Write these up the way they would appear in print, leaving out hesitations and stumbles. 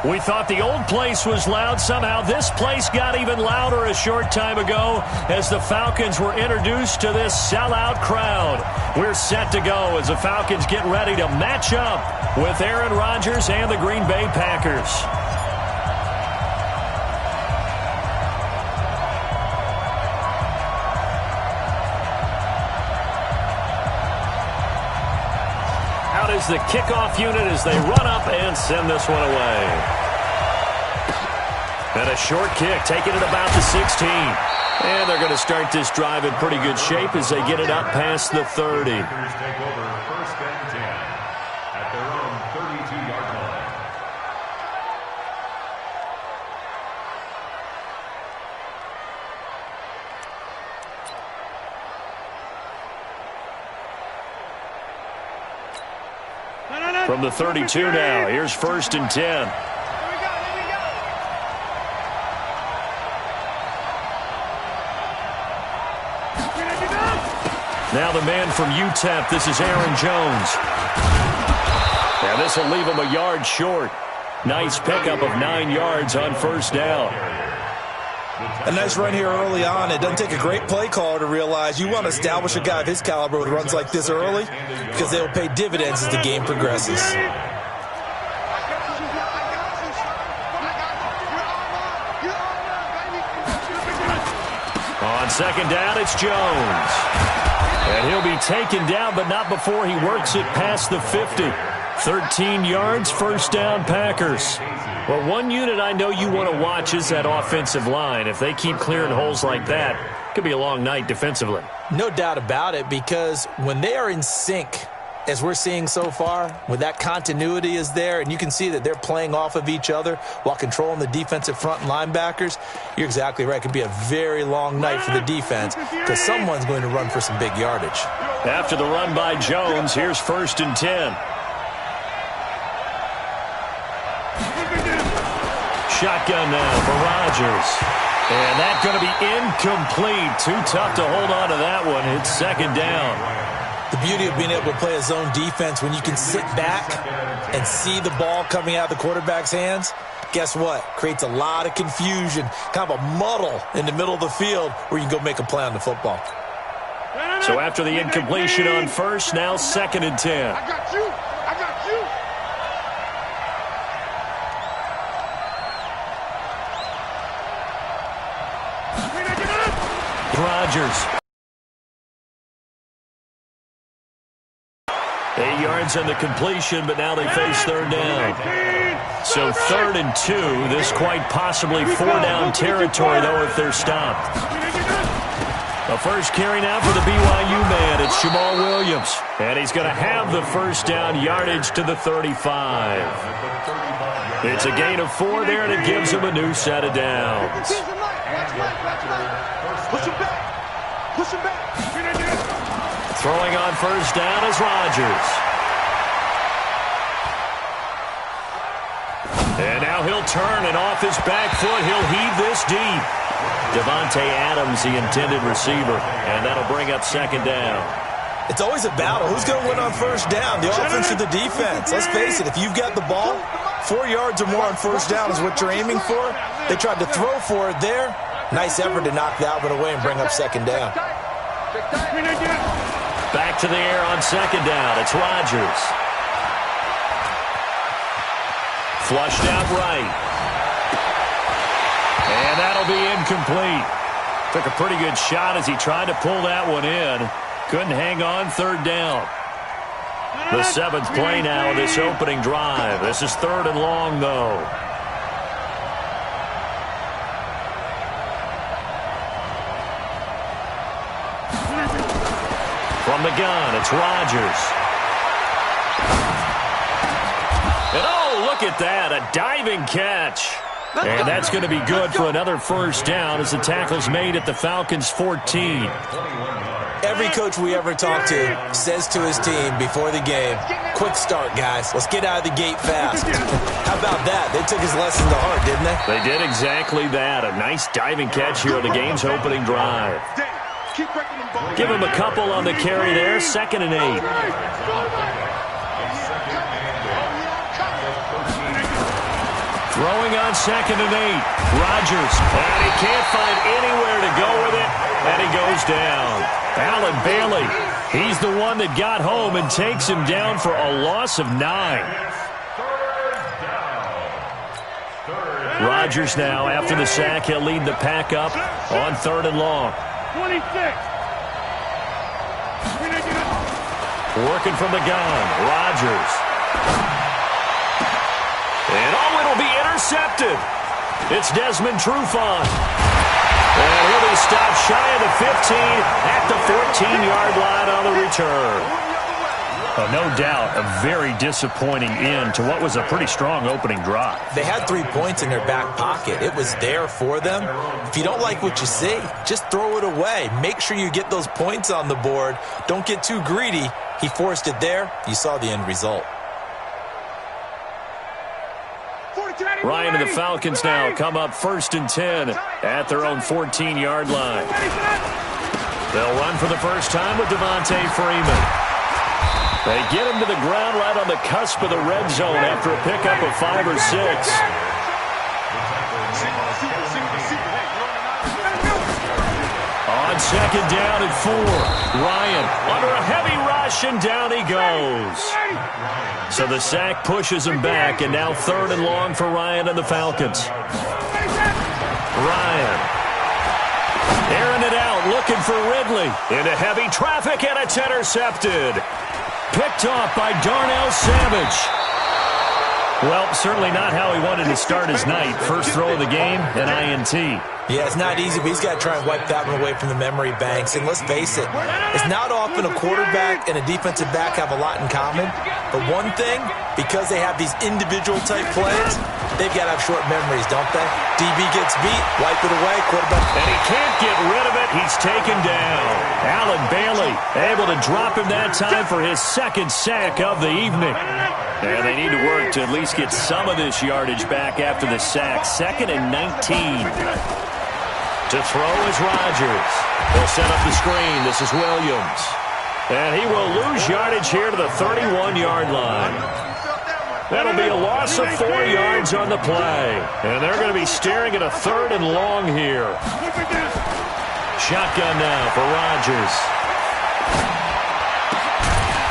We thought the old place was loud. Somehow this place got even louder a short time ago as the Falcons were introduced to this sellout crowd. We're set to go as the Falcons get ready to match up with Aaron Rodgers and the Green Bay Packers. Out is the kickoff unit as they run up and send this one away. And a short kick, taking it about the 16. And they're going to start this drive in pretty good shape as they get it up past the 30. Take over first and 10 at their own 32-yard line. From the 32 now, here's first and 10. Now the man from UTEP, this is Aaron Jones. Now this will leave him a yard short. Nice pickup of 9 yards on first down. A nice run here early on. It doesn't take a great play caller to realize you want to establish a guy of his caliber with runs like this early because they will pay dividends as the game progresses. On second down, it's Jones. And he'll be taken down, but not before he works it past the 50. 13 yards, first down, Packers. Well, one unit I know you want to watch is that offensive line. If they keep clearing holes like that, it could be a long night defensively. No doubt about it, because when they are in sync, as we're seeing so far, when that continuity is there, and you can see that they're playing off of each other while controlling the defensive front and linebackers, you're exactly right. It could be a very long night for the defense because someone's going to run for some big yardage. After the run by Jones, here's first and 10. Shotgun now for Rodgers. And that's going to be incomplete. Too tough to hold on to that one. It's second down. The beauty of being able to play a zone defense when you can sit back and see the ball coming out of the quarterback's hands, guess what? Creates a lot of confusion, kind of a muddle in the middle of the field where you can go make a play on the football. So after the incompletion on first, now second and 10. I got you. I got you. Rodgers. 8 yards on the completion, but now they face third down. So third and 2. This quite possibly 4-down territory, though, if they're stopped. The first carry now for the BYU man. It's Jamal Williams. And he's going to have the first down yardage to the 35. It's a gain of 4 there, and it gives him a new set of downs. Push him back. Push him back. Throwing on first down is Rodgers. And now he'll turn, and off his back foot, he'll heave this deep. Devontae Adams, the intended receiver, and that'll bring up second down. It's always a battle. Who's going to win on first down, the offense or the defense? Let's face it, if you've got the ball, 4 yards or more on first down is what you're aiming for. They tried to throw for it there. Nice effort to knock that one away and bring up second down. Back to the air on second down. It's Rodgers. Flushed out right. And that'll be incomplete. Took a pretty good shot as he tried to pull that one in. Couldn't hang on third down. The 7th play now of this opening drive. This is third and long, though. From the gun, it's Rodgers. And oh, look at that, a diving catch. And that's going to be good for another first down as the tackle's made at the Falcons' 14. Every coach we ever talk to says to his team before the game, quick start, guys. Let's get out of the gate fast. How about that? They took his lesson to heart, didn't they? They did exactly that. A nice diving catch here on the game's opening drive. Give him a couple on the carry there. Second and 8. Throwing on 2nd and 8. Rodgers, and he can't find anywhere to go with it, and he goes down. Alan Bailey, he's the one that got home and takes him down for a loss of 9. Rodgers now, after the sack, he'll lead the pack up on 3rd and long. 26. Working from the gun, Rodgers. And it'll be intercepted. It's Desmond Trufant. And he'll be stopped shy of the 15 at the 14-yard line on the return. Oh, no doubt a very disappointing end to what was a pretty strong opening drive. They had 3 points in their back pocket. It was there for them. If you don't like what you see, just throw it away. Make sure you get those points on the board. Don't get too greedy. He forced it there. You saw the end result. Ryan and the Falcons now come up 1st and 10 at their own 14-yard line. They'll run for the first time with Devontae Freeman. They get him to the ground right on the cusp of the red zone after a pickup of 5 or 6. On 2nd down and 4. Ryan under a heavy rush, and down he goes. So the sack pushes him back, and now 3rd and long for Ryan and the Falcons. Ryan airing it out, looking for Ridley. Into heavy traffic, and it's intercepted. Picked off by Darnell Savage. Well, certainly not how he wanted to start his night. First throw of the game, an INT. Yeah, it's not easy, but he's got to try and wipe that one away from the memory banks. And let's face it, it's not often a quarterback and a defensive back have a lot in common. But one thing, because they have these individual type plays, they've got to have short memories, don't they? DB gets beat, wipe it away, quarterback. And he can't get rid of it. He's taken down. Alan Bailey able to drop him that time for his 2nd sack of the evening. And they need to work to at least get some of this yardage back after the sack. 2nd and 19. To throw is Rodgers. They'll set up the screen. This is Williams. And he will lose yardage here to the 31-yard line. That'll be a loss of 4 yards on the play. And they're going to be staring at a 3rd and long here. Shotgun now for Rodgers.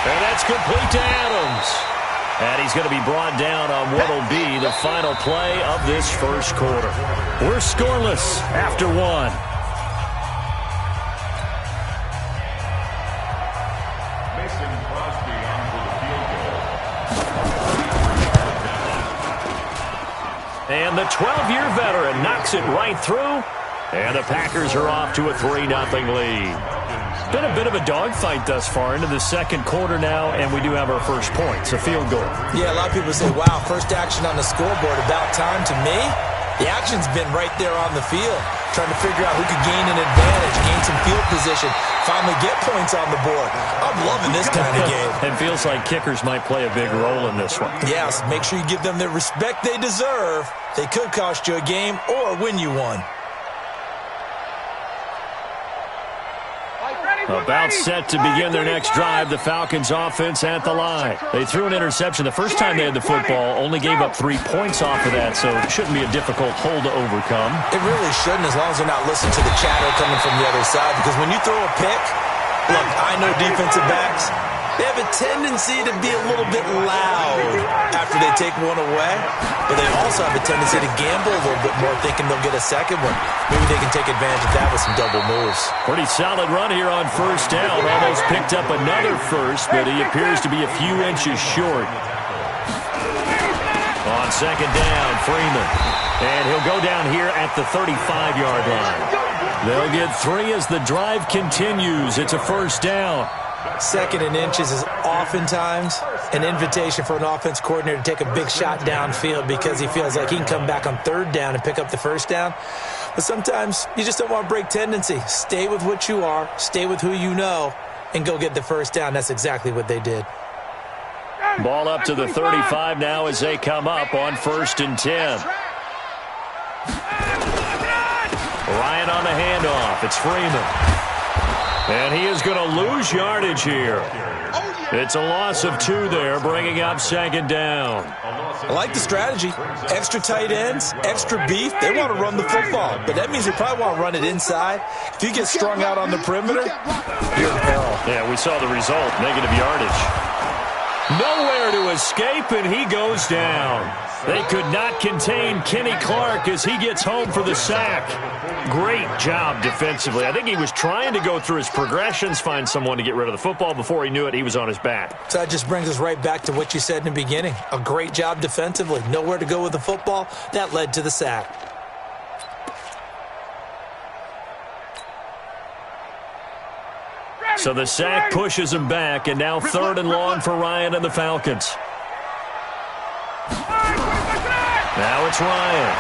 And that's complete to Adams. And he's going to be brought down on what will be the final play of this first quarter. We're scoreless after 1. Mason Crosby on for the field goal. And the 12-year veteran knocks it right through. And the Packers are off to a 3-0 lead. Been a bit of a dogfight thus far into the 2nd quarter now, and we do have our first points, a field goal. Yeah, a lot of people say, wow, first action on the scoreboard, about time. To me, the action's been right there on the field, trying to figure out who could gain an advantage, gain some field position, finally get points on the board. I'm loving this kind of game. It feels like kickers might play a big role in this one. Yes, make sure you give them the respect they deserve. They could cost you a game or win you one. About set to begin their next drive, the Falcons offense at the line. They threw an interception the first time they had the football, only gave up 3 points off of that, so it shouldn't be a difficult hole to overcome. It really shouldn't, as long as they're not listening to the chatter coming from the other side, because when you throw a pick, look, I know defensive backs, they have a tendency to be a little bit loud after they take one away, but they also have a tendency to gamble a little bit more, thinking they'll get a second one. Maybe they can take advantage of that with some double moves. Pretty solid run here on 1st down. Almost picked up another first, but he appears to be a few inches short. On 2nd down, Freeman. And he'll go down here at the 35-yard line. They'll get 3 as the drive continues. It's a 1st down. 2nd and inches is oftentimes an invitation for an offense coordinator to take a big shot downfield because he feels like he can come back on 3rd down and pick up the 1st down. But sometimes you just don't want to break tendency. Stay with what you are, stay with who you know, and go get the 1st down. That's exactly what they did. Ball up to the 35 now as they come up on 1st and 10. Ryan on the handoff. It's Freeman. And he is going to lose yardage here. It's a loss of 2 there, bringing up second down. I like the strategy. Extra tight ends, extra beef. They want to run the football, but that means they probably want to run it inside. If you get strung out on the perimeter, you're in peril. Yeah, we saw the result, negative yardage. Nowhere to escape, and he goes down. They could not contain Kenny Clark as he gets home for the sack. Great job defensively. I think he was trying to go through his progressions, find someone to get rid of the football. Before he knew it, he was on his back. So that just brings us right back to what you said in the beginning. A great job defensively. Nowhere to go with the football. That led to the sack. So the sack pushes him back, and now 3rd and long for Ryan and the Falcons. Now it's Ryan.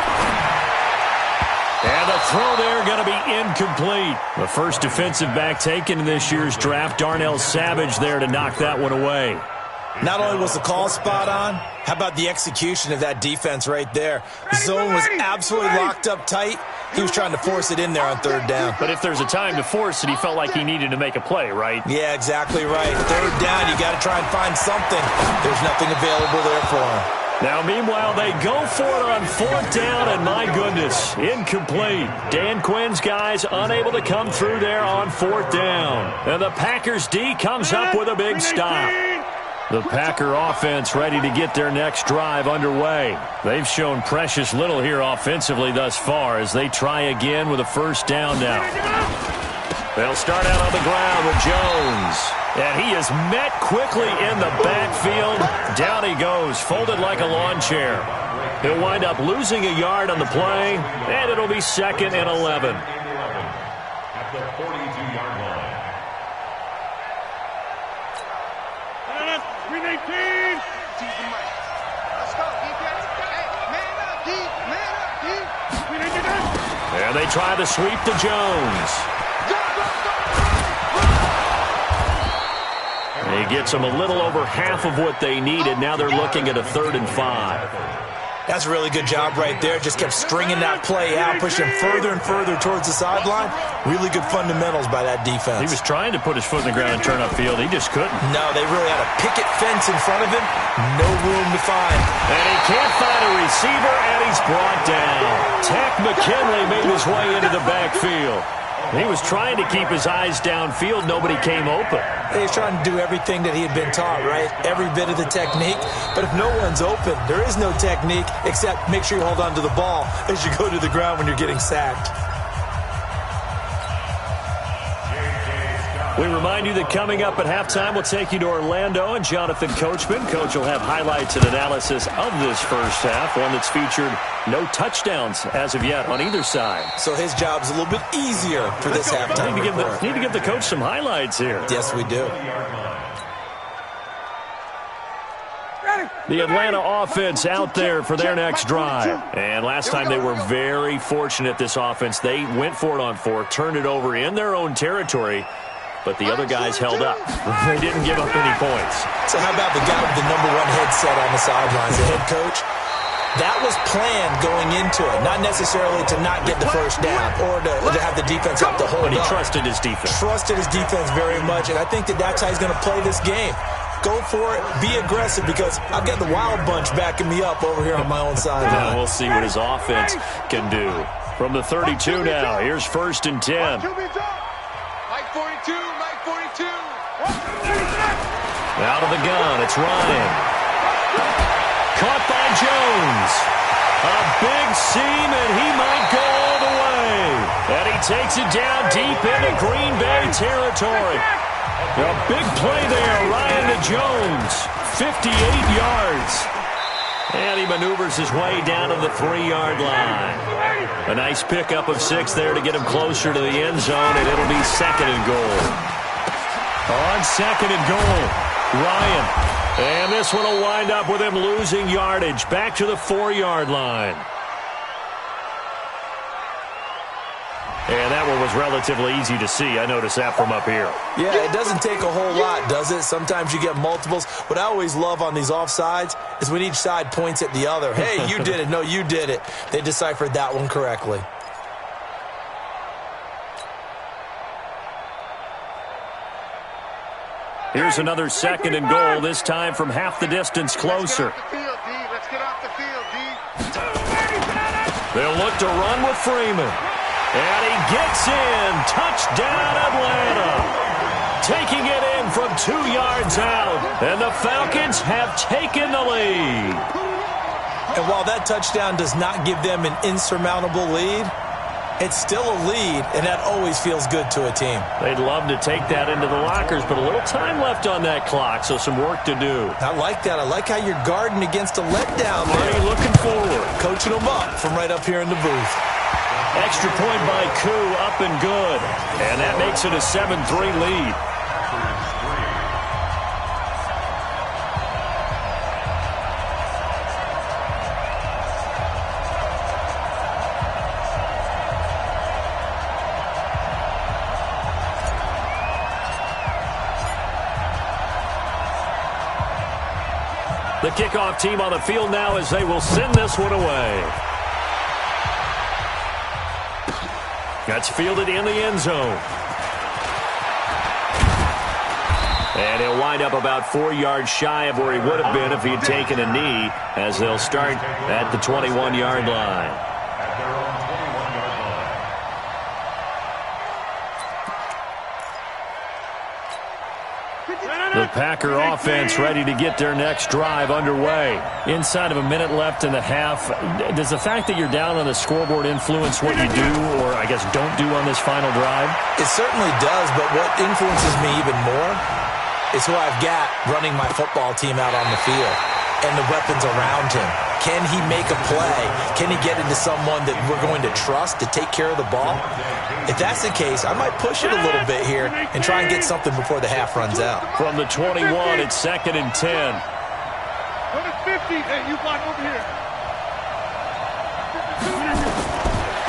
And the throw there going to be incomplete. The first defensive back taken in this year's draft, Darnell Savage, there to knock that one away. Not only was the call spot on, how about the execution of that defense right there? The zone was absolutely locked up tight. He was trying to force it in there on 3rd down. But if there's a time to force it, he felt like he needed to make a play, right? Yeah, exactly right. 3rd down, you got to try and find something. There's nothing available there for him. Now, meanwhile, they go for it on 4th down, and my goodness, incomplete. Dan Quinn's guys unable to come through there on 4th down. And the Packers D comes up with a big stop. The Packer offense ready to get their next drive underway. They've shown precious little here offensively thus far as they try again with a 1st down now. They'll start out on the ground with Jones. And he is met quickly in the backfield. Down he goes, folded like a lawn chair. He'll wind up losing a yard on the play, and it'll be 2nd and 11. At the 42-yard line. 319. Let's go, defense. Hey, man up, D. Man up, D. And they try to sweep to Jones. He gets them a little over half of what they needed. Now they're looking at a 3rd and 5. That's a really good job right there. Just kept stringing that play out, pushing further and further towards the sideline. Really good fundamentals by that defense. He was trying to put his foot in the ground and turn upfield. He just couldn't. No, they really had a picket fence in front of him. No room to find. And he can't find a receiver, and he's brought down. Tack McKinley made his way into the backfield. He was trying to keep his eyes downfield. Nobody came open. He's trying to do everything that he had been taught, right? Every bit of the technique. But if no one's open, there is no technique except make sure you hold on to the ball as you go to the ground when you're getting sacked. We remind you that coming up at halftime, we'll take you to Orlando and Jonathan Coachman. Coach will have highlights and analysis of this first half, one that's featured no touchdowns as of yet on either side. So his job's a little bit easier for this halftime. Need to give the coach some highlights here. Yes, we do. The Atlanta offense out there for their next drive. And last time they were very fortunate, this offense. They went for it on 4, turned it over in their own territory, but the other guys held up. They didn't give up any points. So how about the guy with the #1 headset on the sidelines, the head coach? That was planned going into it, not necessarily to not get the 1st down or to have the defense have to hold up. But he trusted his defense. Trusted his defense very much, and I think that's how he's going to play this game. Go for it, be aggressive, because I've got the Wild Bunch backing me up over here on my own sideline. Now we'll see what his offense can do. From the 32 now, here's 1st and 10. Mike 42, Mike 42. Out of the gun, it's Ryan. Caught by Jones. A big seam, and he might go all the way. And he takes it down deep into Green Bay territory. A big play there, Ryan to Jones. 58 yards. And he maneuvers his way down to the 3-yard line. A nice pickup of 6 there to get him closer to the end zone, and it'll be 2nd and goal. On 2nd and goal, Ryan. And this one will wind up with him losing yardage back to the 4-yard line. And that one was relatively easy to see. I noticed that from up here. Yeah, it doesn't take a whole lot, does it? Sometimes you get multiples. What I always love on these offsides is when each side points at the other. Hey, you did it. No, you did it. They deciphered that one correctly. Here's another 2nd and goal, this time from half the distance closer. Let's get off the field, D. They'll look to run with Freeman. And he gets in. Touchdown, Atlanta. Taking it in from 2 yards out. And the Falcons have taken the lead. And while that touchdown does not give them an insurmountable lead, it's still a lead, and that always feels good to a team. They'd love to take that into the lockers, but a little time left on that clock, so some work to do. I like that. I like how you're guarding against a letdown there. Already looking forward. Coaching them up from right up here in the booth. Extra point by Koo, up and good. And that makes it a 7-3 lead. The kickoff team on the field now as they will send this one away. That's fielded in the end zone. And he'll wind up about 4 yards shy of where he would have been if he had taken a knee, as they'll start at the 21-yard line. The Packer offense ready to get their next drive underway. Inside of a minute left in the half, does the fact that you're down on the scoreboard influence what you do, or I guess don't do on this final drive? It certainly does, but what influences me even more is who I've got running my football team out on the field and the weapons around him. Can he make a play? Can he get into someone that we're going to trust to take care of the ball? If that's the case, I might push it a little bit here and try and get something before the half runs out. From the 21, it's 2nd and 10. Go to 50. Hey, you block over here.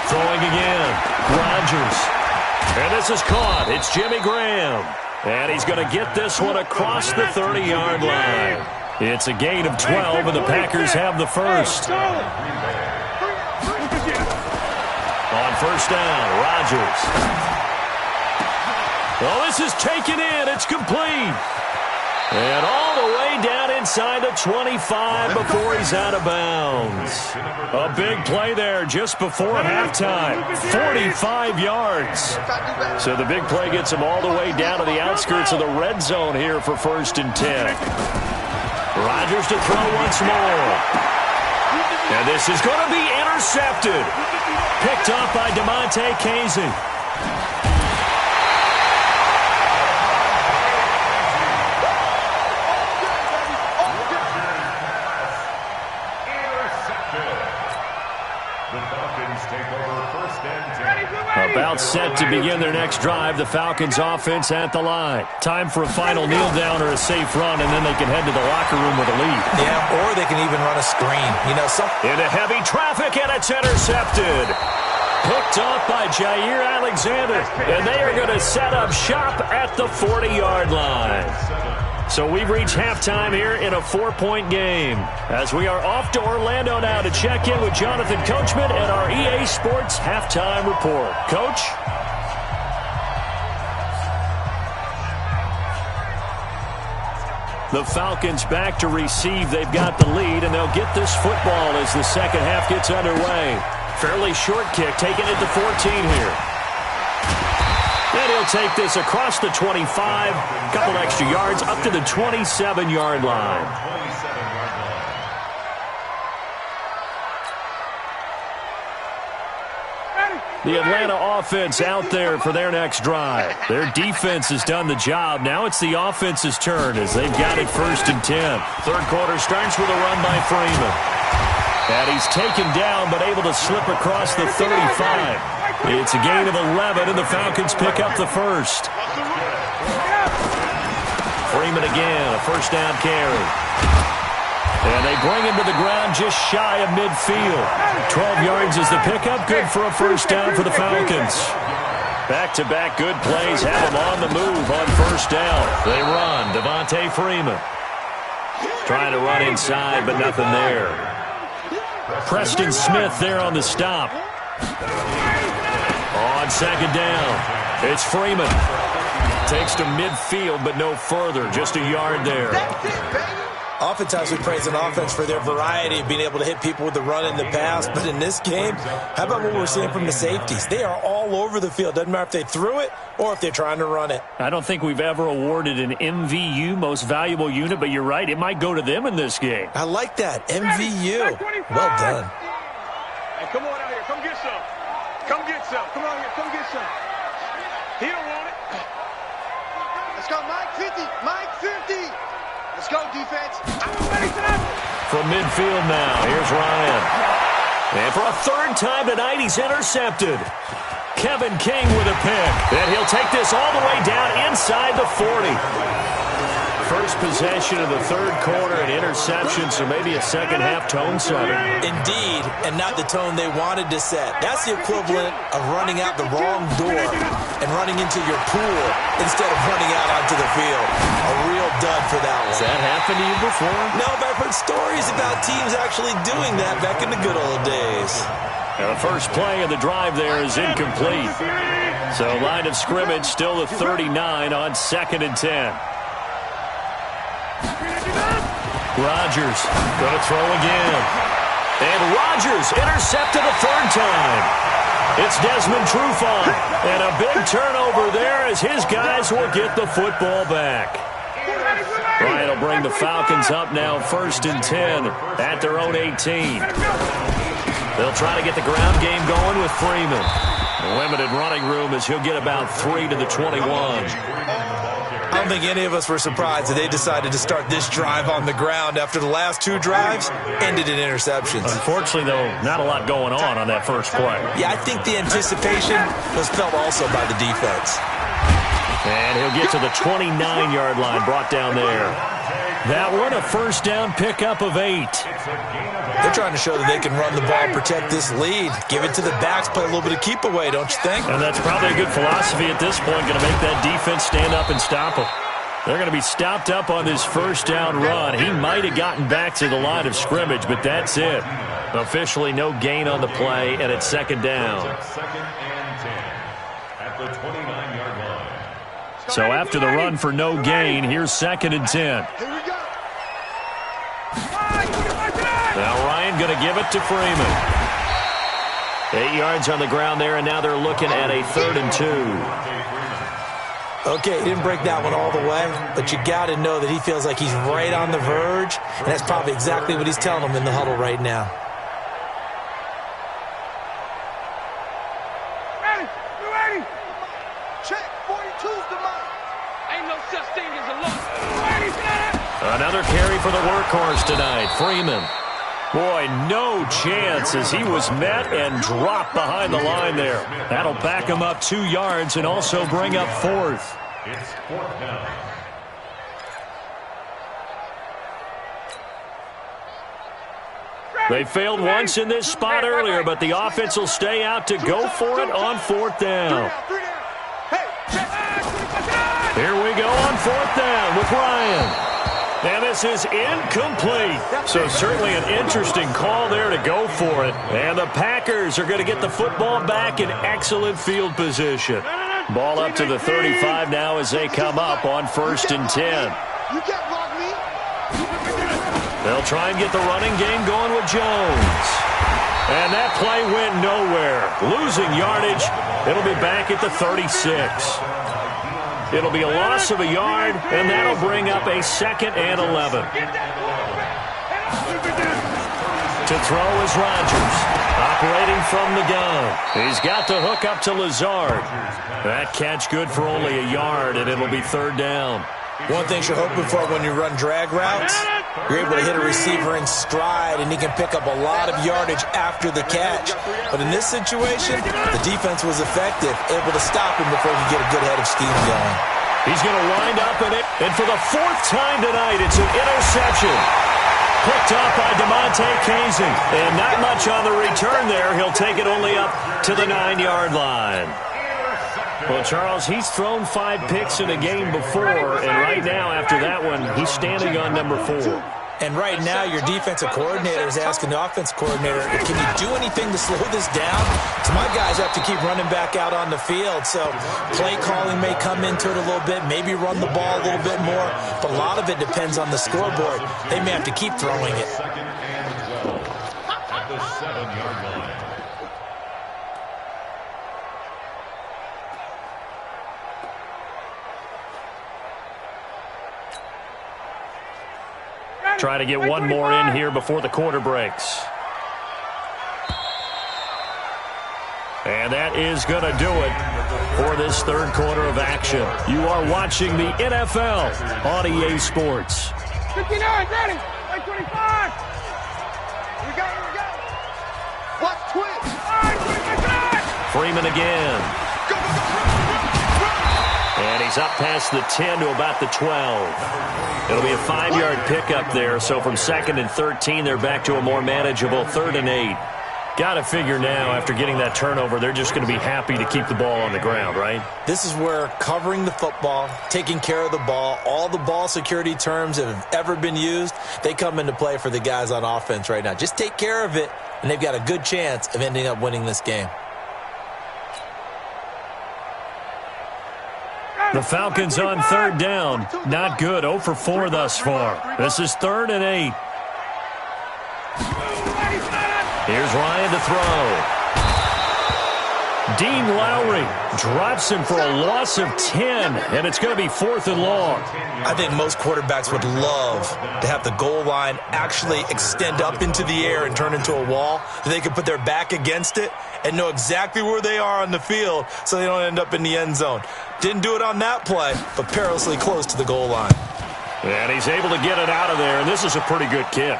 Throwing again. Rodgers. And this is caught. It's Jimmy Graham. And he's going to get this one across the 30-yard line. It's a gain of 12, and the Packers have the first. On first down, Rodgers. Well, this is taken in. It's complete. And all the way down inside the 25 before he's out of bounds. A big play there just before halftime. 45 yards. So the big play gets him all the way down to the outskirts of the red zone here for 1st and 10. Rodgers to throw once more. And this is going to be intercepted. Picked up by DeMonte Casey. About set to begin their next drive. The Falcons offense at the line. Time for a final kneel down or a safe run, and then they can head to the locker room with a lead. Yeah, or they can even run a screen. You know, into heavy traffic, and it's intercepted. Picked off by Jair Alexander, and they are going to set up shop at the 40-yard line. So we've reached halftime here in a 4-point game, as we are off to Orlando now to check in with Jonathan Coachman at our EA Sports Halftime Report. Coach? The Falcons back to receive. They've got the lead, and they'll get this football as the second half gets underway. Fairly short kick, taking it to 14 here. And he'll take this across the 25, couple extra yards, up to the 27-yard line. The Atlanta offense out there for their next drive. Their defense has done the job. Now it's the offense's turn as they've got it 1st and 10. Third quarter starts with a run by Freeman. And he's taken down but able to slip across the 35. It's a gain of 11, and the Falcons pick up the first. Freeman again, a first down carry. And they bring him to the ground just shy of midfield. 12 yards is the pickup, good for a first down for the Falcons. Back-to-back good plays have him on the move on first down. They run, Devontae Freeman. Trying to run inside, but nothing there. Preston Smith there on the stop. On second down, it's Freeman. takes to midfield, but no further. Just a yard there. That's it, baby. Oftentimes we praise an offense for their variety of being able to hit people with the run in the pass, but in this game, how about what we're seeing from the safeties? They are all over the field. Doesn't matter if they threw it or if they're trying to run it. I don't think we've ever awarded an MVU, most valuable unit, but you're right, it might go to them in this game. I like that. MVU. Well done. Hey, come on out here. Come get some. Come get some. Come on here. Come get some. He don't want it. Let's go, Mike 50. Mike 50. Let's go, defense. From midfield now, here's Ryan. And for a third time tonight, he's intercepted. Kevin King with a pick. And he'll take this all the way down inside the 40. First possession of the third quarter, an interception, so maybe a second-half tone setter. Indeed, and not the tone they wanted to set. That's the equivalent of running out the wrong door and running into your pool instead of running out onto the field. A real dud for that one. Has that happened to you before? No, but I've heard stories about teams actually doing that back in the good old days. Now the first play of the drive there is incomplete. So line of scrimmage still the 39 on 2nd and 10. Rodgers going to throw again. And Rodgers intercepted a third time. It's Desmond Trufant. And a big turnover there as his guys will get the football back. Ryan will bring the Falcons up now 1st and 10 at their own 18. They'll try to get the ground game going with Freeman. Limited running room as he'll get about 3 to the 21. I don't think any of us were surprised that they decided to start this drive on the ground after the last 2 drives ended in interceptions. Unfortunately, though, not a lot going on that first play. Yeah, I think the anticipation was felt also by the defense. And he'll get to the 29-yard line, brought down there. That one, a first down pickup of 8. They're trying to show that they can run the ball and protect this lead. Give it to the backs, play a little bit of keep away, don't you think? And that's probably a good philosophy at this point, going to make that defense stand up and stop them. They're going to be stopped up on this first down run. He might have gotten back to the line of scrimmage, but that's it. Officially no gain on the play, and it's 2nd down. 2nd and 10 at the 29-yard line. So after the run for no gain, here's 2nd and 10. Now Ryan going to give it to Freeman. 8 yards on the ground there, and now they're looking at a 3rd and 2. Okay, he didn't break that one all the way, but you got to know that he feels like he's right on the verge, and that's probably exactly what he's telling them in the huddle right now. Ready. Check. 42's the mark. Ain't no such thing as a look. Another carry for the workhorse tonight, Freeman. Boy, no chance as he was met and dropped behind the line there. That'll back him up 2 yards and also bring up 4th. It's 4th down. They failed once in this spot earlier, but the offense will stay out to go for it on 4th down. Here we go on 4th down with Ryan. And this is incomplete. So certainly an interesting call there to go for it. And the Packers are going to get the football back in excellent field position. Ball up to the 35 now as they come up on 1st and 10. They'll try and get the running game going with Jones. And that play went nowhere. Losing yardage. It'll be back at the 36. It'll be a loss of a yard, and that'll bring up a 2nd and 11. To throw is Rodgers, operating from the gun. He's got the hook up to Lazard. That catch good for only a yard, and it'll be 3rd down. One thing you're hoping for when you run drag routes, you're able to hit a receiver in stride, and he can pick up a lot of yardage after the catch. But in this situation, the defense was effective, able to stop him before he could get a good head of steam going. He's going to wind up in it, and for the 4th time tonight, it's an interception. Picked up by DeMonte Casey, and not much on the return there. He'll take it only up to the 9-yard line. Well, Charles, he's thrown 5 picks in a game before, and right now, after that one, he's standing on number 4. And right now, your defensive coordinator is asking the offensive coordinator, can you do anything to slow this down? So my guys have to keep running back out on the field. So play calling may come into it a little bit, maybe run the ball a little bit more. But a lot of it depends on the scoreboard. They may have to keep throwing it. Second and 12 at the 7-yard line. Try to get one more in here before the quarter breaks. And that is going to do it for this third quarter of action. You are watching the NFL on EA Sports. 59, ready. 25. We got. Watch twitch. Freeman again. And he's up past the 10 to about the 12. It'll be a 5-yard pickup there, so from 2nd and 13, they're back to a more manageable 3rd and 8. Got to figure now, after getting that turnover, they're just going to be happy to keep the ball on the ground, right? This is where covering the football, taking care of the ball, all the ball security terms that have ever been used, they come into play for the guys on offense right now. Just take care of it, and they've got a good chance of ending up winning this game. The Falcons on 3rd down. Not good. 0 for 4 thus far. This is 3rd and 8. Here's Ryan to throw. Dean Lowry drops him for a loss of 10, and it's going to be 4th and long. I think most quarterbacks would love to have the goal line actually extend up into the air and turn into a wall. They can put their back against it and know exactly where they are on the field so they don't end up in the end zone. Didn't do it on that play, but perilously close to the goal line. And he's able to get it out of there, and this is a pretty good kick.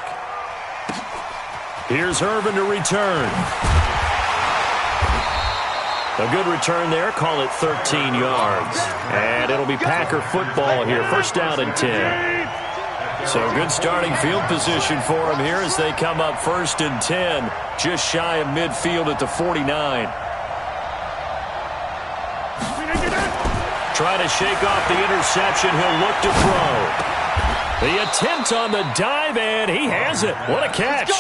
Here's Irvin to return. A good return there. Call it 13 yards. And it'll be Packer football here. 1st down and 10. So good starting field position for them here as they come up 1st and 10. Just shy of midfield at the 49. Trying to shake off the interception. He'll look to throw. The attempt on the dive, and he has it. What a catch.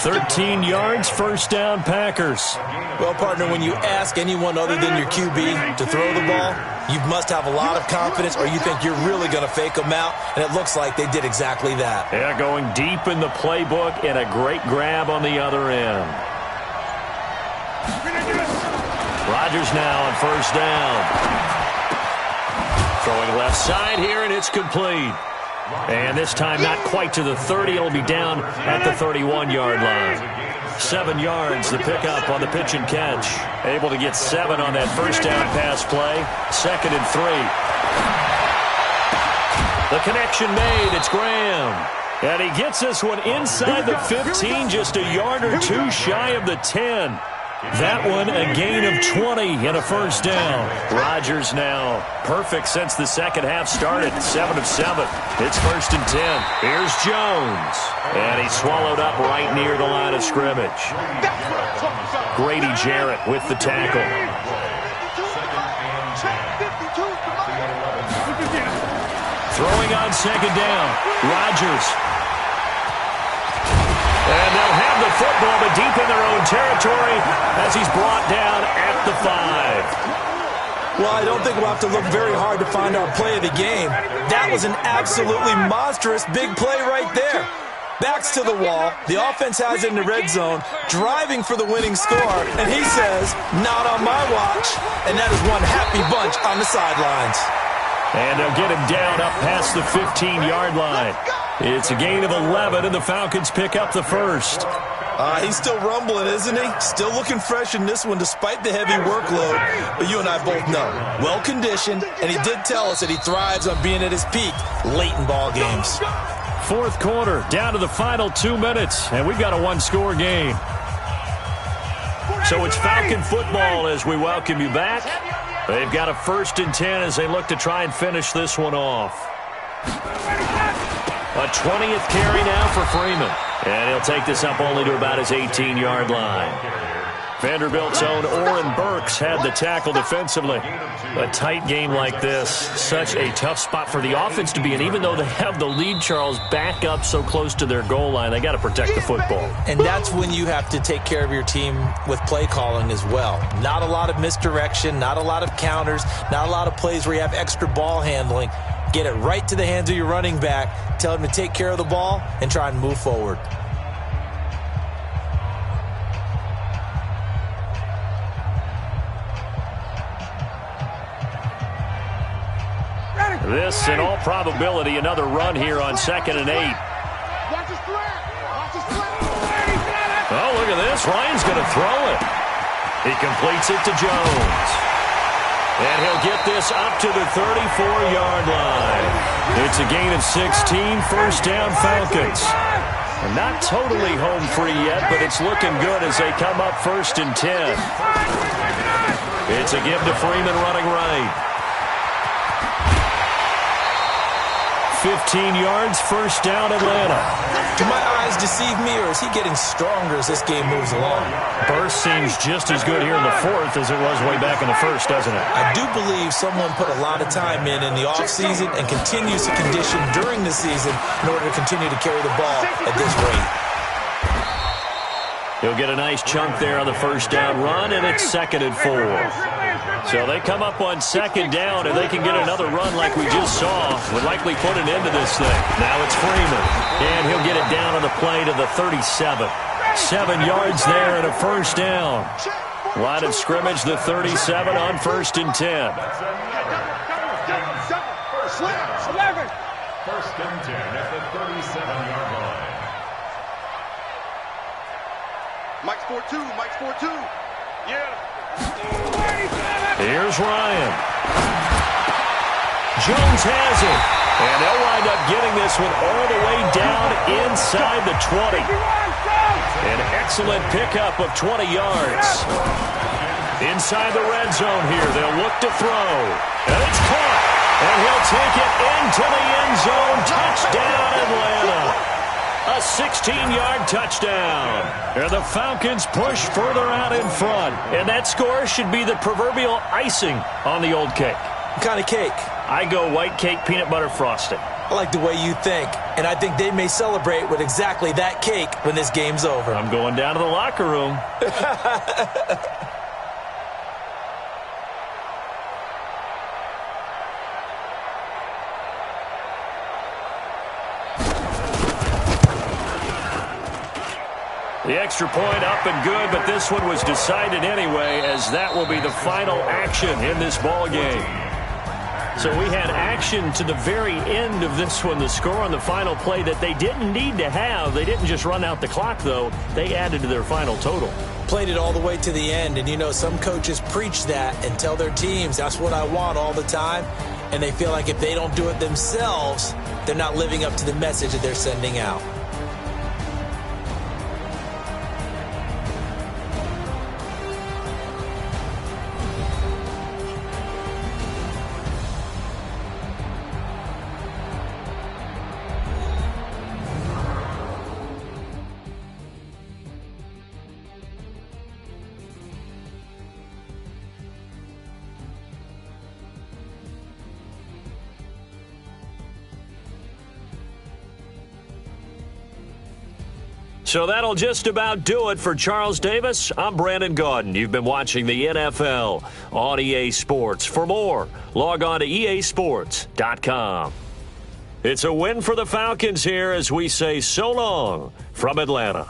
13 yards, 1st down, Packers. Well, partner, when you ask anyone other than your QB to throw the ball, you must have a lot of confidence or you think you're really going to fake them out, and it looks like they did exactly that. Yeah, going deep in the playbook and a great grab on the other end. Rodgers now on 1st down. Throwing left side here, and it's complete. And this time not quite to the 30. It'll be down at the 31-yard line. 7 yards, the pickup on the pitch and catch. Able to get 7 on that 1st down pass play. 2nd and 3. The connection made. It's Graham. And he gets this one inside the 15, just a yard or 2 shy of the 10. That one a gain of 20 and a 1st down. Rodgers now perfect since the second half started. 7 of 7. It's 1st and 10. Here's Jones. And he's swallowed up right near the line of scrimmage. Grady Jarrett with the tackle. Throwing on 2nd down. Rodgers. And they'll have the football, but deep in their own territory as he's brought down at the 5. Well, I don't think we'll have to look very hard to find our play of the game. That was an absolutely monstrous big play right there. Backs to the wall. The offense has it in the red zone, driving for the winning score, and he says, not on my watch. And that is one happy bunch on the sidelines. And they'll get him down up past the 15-yard line. It's a gain of 11, and the Falcons pick up the 1st. He's still rumbling, isn't he? Still looking fresh in this one despite the heavy workload. But you and I both know, well-conditioned, and he did tell us that he thrives on being at his peak late in ball games. 4th quarter, down to the final 2 minutes, and we've got a 1-score game. So it's Falcon football as we welcome you back. They've got a 1st and 10 as they look to try and finish this one off. A 20th carry now for Freeman. And he'll take this up only to about his 18-yard line. Vanderbilt's own Oren Burks had the tackle defensively. A tight game like this, such a tough spot for the offense to be in. Even though they have the lead, Charles, back up so close to their goal line, they got to protect the football. And that's when you have to take care of your team with play calling as well. Not a lot of misdirection, not a lot of counters, not a lot of plays where you have extra ball handling. Get it right to the hands of your running back, tell him to take care of the ball, and try and move forward. This, in all probability, another run here on 2nd and 8. Oh, look at this. Ryan's going to throw it. He completes it to Jones. And he'll get this up to the 34-yard line. It's a gain of 16, first down Falcons. Not totally home free yet, but it's looking good as they come up 1st and 10. It's a give to Freeman running right. 15 yards, first down Atlanta. Do my eyes deceive me, or is he getting stronger as this game moves along? Burst seems just as good here in the 4th as it was way back in the 1st, doesn't it? I do believe someone put a lot of time in the offseason and continues to condition during the season in order to continue to carry the ball at this rate. He'll get a nice chunk there on the first down run, and it's 2nd and 4. So they come up on 2nd down, and they can get another run like we just saw. Would likely put an end to this thing. Now it's Freeman, and he'll get it down on the play to the 37. 7 yards there and a first down. Line of scrimmage, the 37 on 1st and 10. First and 10 at the 37-yard line. Mike's 4-2. Mike's 4-2. Yeah. Here's Ryan. Jones has it. And they'll wind up getting this one all the way down inside the 20. An excellent pickup of 20 yards. Inside the red zone here. They'll look to throw. And it's caught. And he'll take it into the end zone. Touchdown, Atlanta. A 16-yard touchdown. And the Falcons push further out in front. And that score should be the proverbial icing on the old cake. What kind of cake? I go white cake, peanut butter frosting. I like the way you think. And I think they may celebrate with exactly that cake when this game's over. I'm going down to the locker room. The extra point up and good, but this one was decided anyway, as that will be the final action in this ball game. So we had action to the very end of this one. The score on the final play that they didn't need to have. They didn't just run out the clock, though. They added to their final total. Played it all the way to the end, and you know, some coaches preach that and tell their teams, that's what I want all the time, and they feel like if they don't do it themselves, they're not living up to the message that they're sending out. So that'll just about do it for Charles Davis. I'm Brandon Gaudin. You've been watching the NFL on EA Sports. For more, log on to easports.com. It's a win for the Falcons here as we say so long from Atlanta.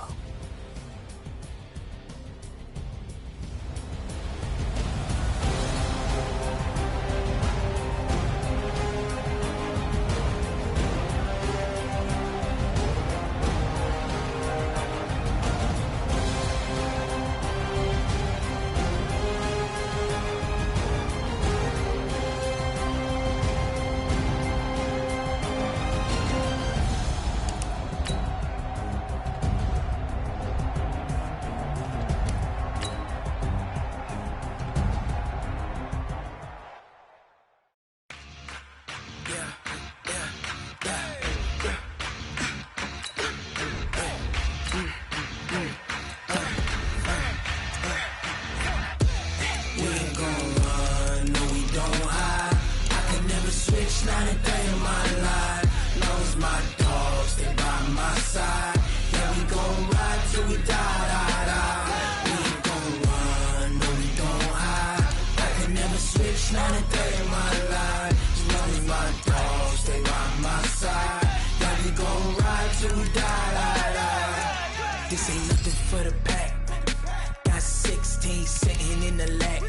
ain't sitting in the lag.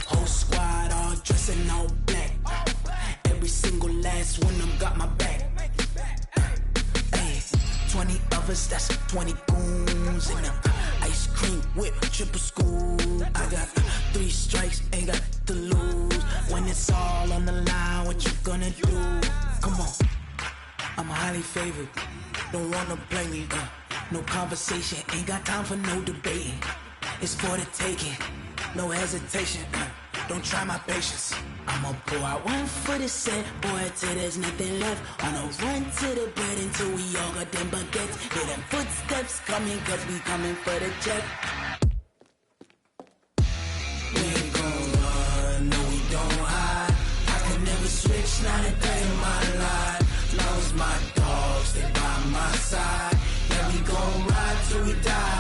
Whole squad all dressing all black. Every single last one of them got my back. 20 of us, that's 20 goons in them. Ice cream whip, triple scoop. I got 3 strikes, ain't got to lose. When it's all on the line, what you gonna do? Come on, I'm highly favored. Don't wanna play me, no conversation, ain't got time for no debating. It's for the taking, no hesitation. Don't try my patience. I'ma pour out one for the set, boy, till there's nothing left. On a run to the bread until we all got them baguettes. Hear them footsteps coming, cause we coming for the jet. We ain't gon' run, no we don't hide. I can never switch, not a day in my life. Long as my dogs stay by my side. Yeah, we gon' ride till we die.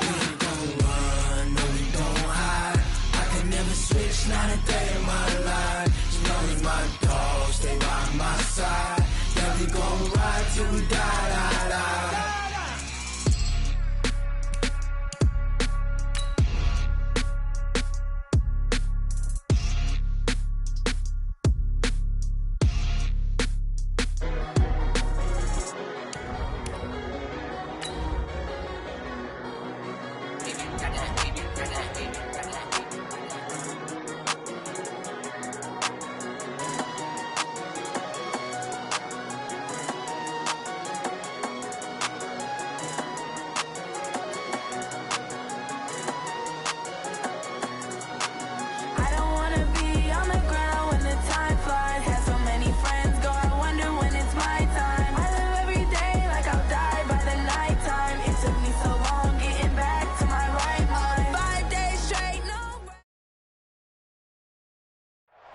We ain't gon' run, no we don't hide. I can never switch, not a day in my life. As long as my dogs stay by my side. Yeah, we gon' ride till we die.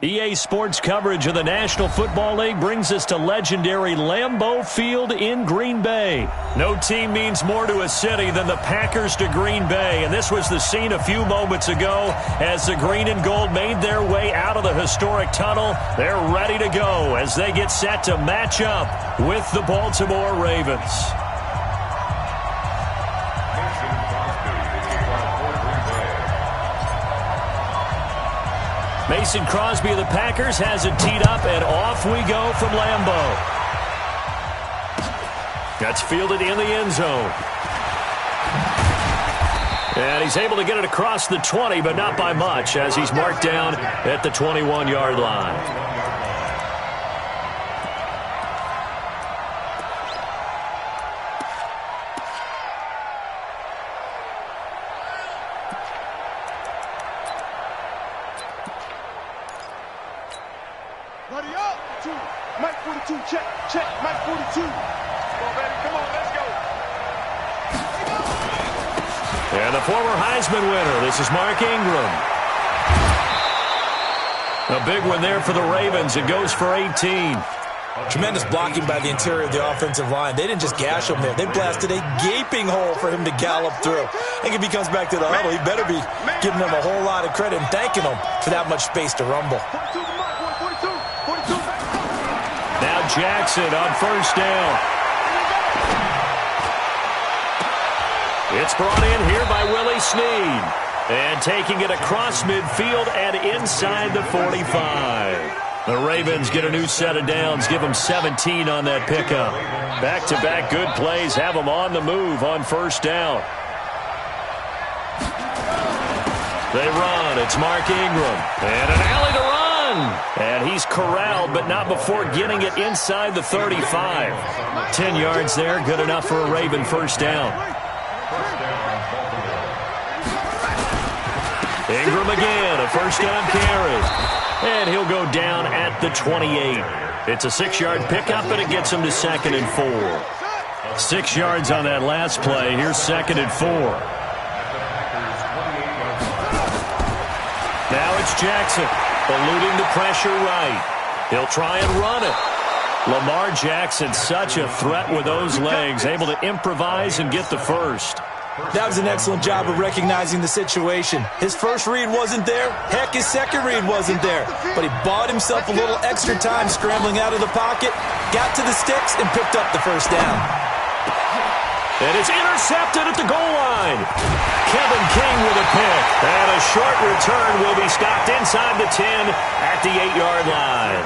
EA Sports coverage of the National Football League brings us to legendary Lambeau Field in Green Bay. No team means more to a city than the Packers to Green Bay, and this was the scene a few moments ago as the green and gold made their way out of the historic tunnel. They're ready to go as they get set to match up with the Baltimore Ravens. Mason Crosby of the Packers has it teed up, and off we go from Lambeau. That's fielded in the end zone. And he's able to get it across the 20, but not by much, as he's marked down at the 21-yard line. Mike 42, check, Mike 42. Come on, baby, come on, let's go. And the former Heisman winner, this is Mark Ingram. A big one there for the Ravens. It goes for 18. Tremendous blocking by the interior of the offensive line. They didn't just gash him there. They blasted a gaping hole for him to gallop through. I think if he comes back to the huddle, he better be giving them a whole lot of credit and thanking them for that much space to rumble. 42. Now Jackson on first down. It's brought in here by Willie Snead. And taking it across midfield and inside the 45. The Ravens get a new set of downs, give them 17 on that pickup. Back-to-back good plays have them on the move on first down. They run. It's Mark Ingram. And an alley to run. And he's corralled, but not before getting it inside the 35. 10 yards there, good enough for a Raven first down. Ingram again, a first down carry. And he'll go down at the 28. It's a 6-yard pickup, and it gets him to 2nd and 4. 6 yards on that last play. Here's 2nd and 4. Now it's Jackson, eluding the pressure right. He'll try and run it. Lamar Jackson, such a threat with those legs, able to improvise and get the first. That was an excellent job of recognizing the situation. His first read wasn't there. Heck, his second read wasn't there. But he bought himself a little extra time scrambling out of the pocket, got to the sticks, and picked up the first down. And it's intercepted at the goal line. Kevin King with a pick. And a short return will be stopped inside the 10 at the 8-yard line.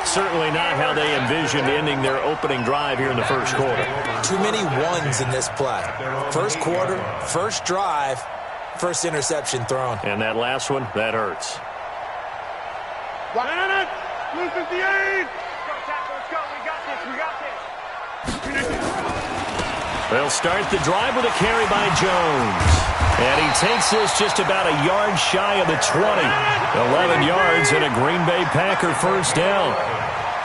Certainly not how they envisioned ending their opening drive here in the first quarter. Too many ones in this play. First quarter, first drive, first interception thrown. And that last one, that hurts. 58! Let's go. We got this. They'll start the drive with a carry by Jones. And he takes this just about a yard shy of the 20. 11 yards and a Green Bay Packer first down.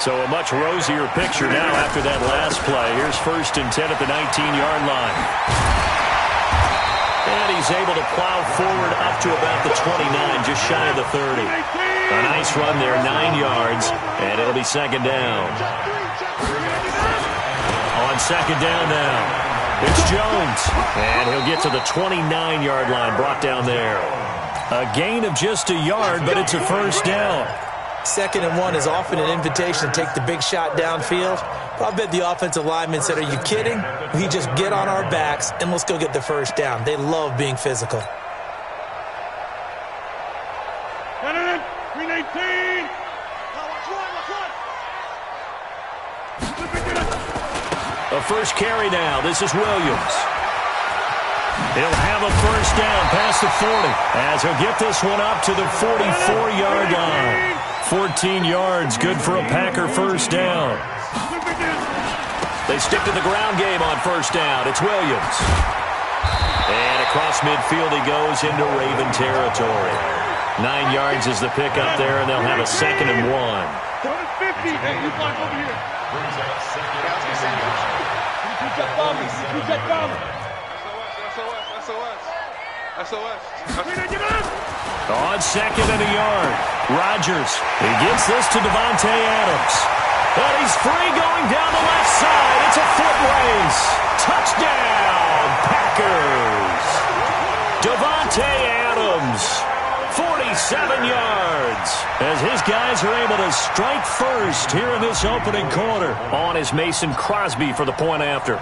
So a much rosier picture now after that last play. Here's 1st and 10 at the 19-yard line. And he's able to plow forward up to about the 29, just shy of the 30. A nice run there, 9 yards, and it'll be second down. On second down now, it's Jones, and he'll get to the 29-yard line, brought down there. A gain of just a yard, but it's a first down. 2nd and 1 is often an invitation to take the big shot downfield. But I bet the offensive lineman said, are you kidding? We just get on our backs and let's go get the first down. They love being physical. 319! A first carry now. This is Williams. He'll have a first down past the 40 as he'll get this one up to the 44-yard line. 14 yards, good for a Packer first down. They stick to the ground game on first down. It's Williams. And across midfield he goes into Raven territory. 9 yards is the pickup there, and they'll have a 2nd and 1. 50. Hey, you block over here. SOS. On 2nd and a yard, Rodgers. He gets this to Davante Adams. And he's free going down the left side. It's a foot race. Touchdown, Packers. Davante Adams, 47 yards. As his guys are able to strike first here in this opening quarter. On is Mason Crosby for the point after.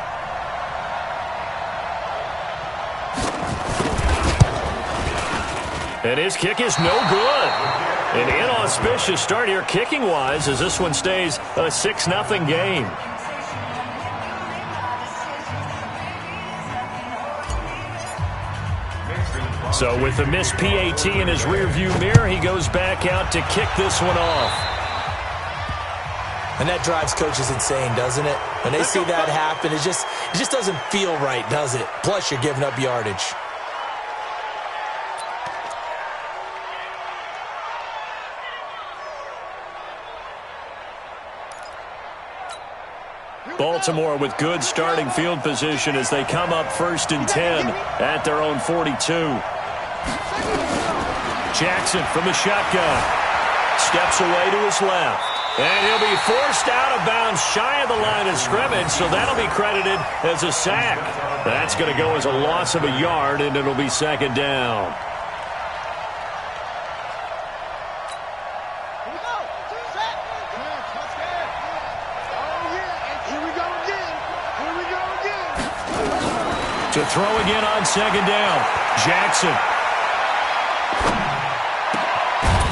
And his kick is no good. An inauspicious start here kicking-wise as this one stays a 6-0 game. So with the missed PAT in his rearview mirror, he goes back out to kick this one off. And that drives coaches insane, doesn't it? When they see that happen, it just doesn't feel right, does it? Plus, you're giving up yardage. Baltimore with good starting field position as they come up 1st and 10 at their own 42. Jackson from the shotgun. Steps away to his left. And he'll be forced out of bounds shy of the line of scrimmage, so that'll be credited as a sack. That's going to go as a loss of a yard, and it'll be 2nd down. To throw again on 2nd down. Jackson.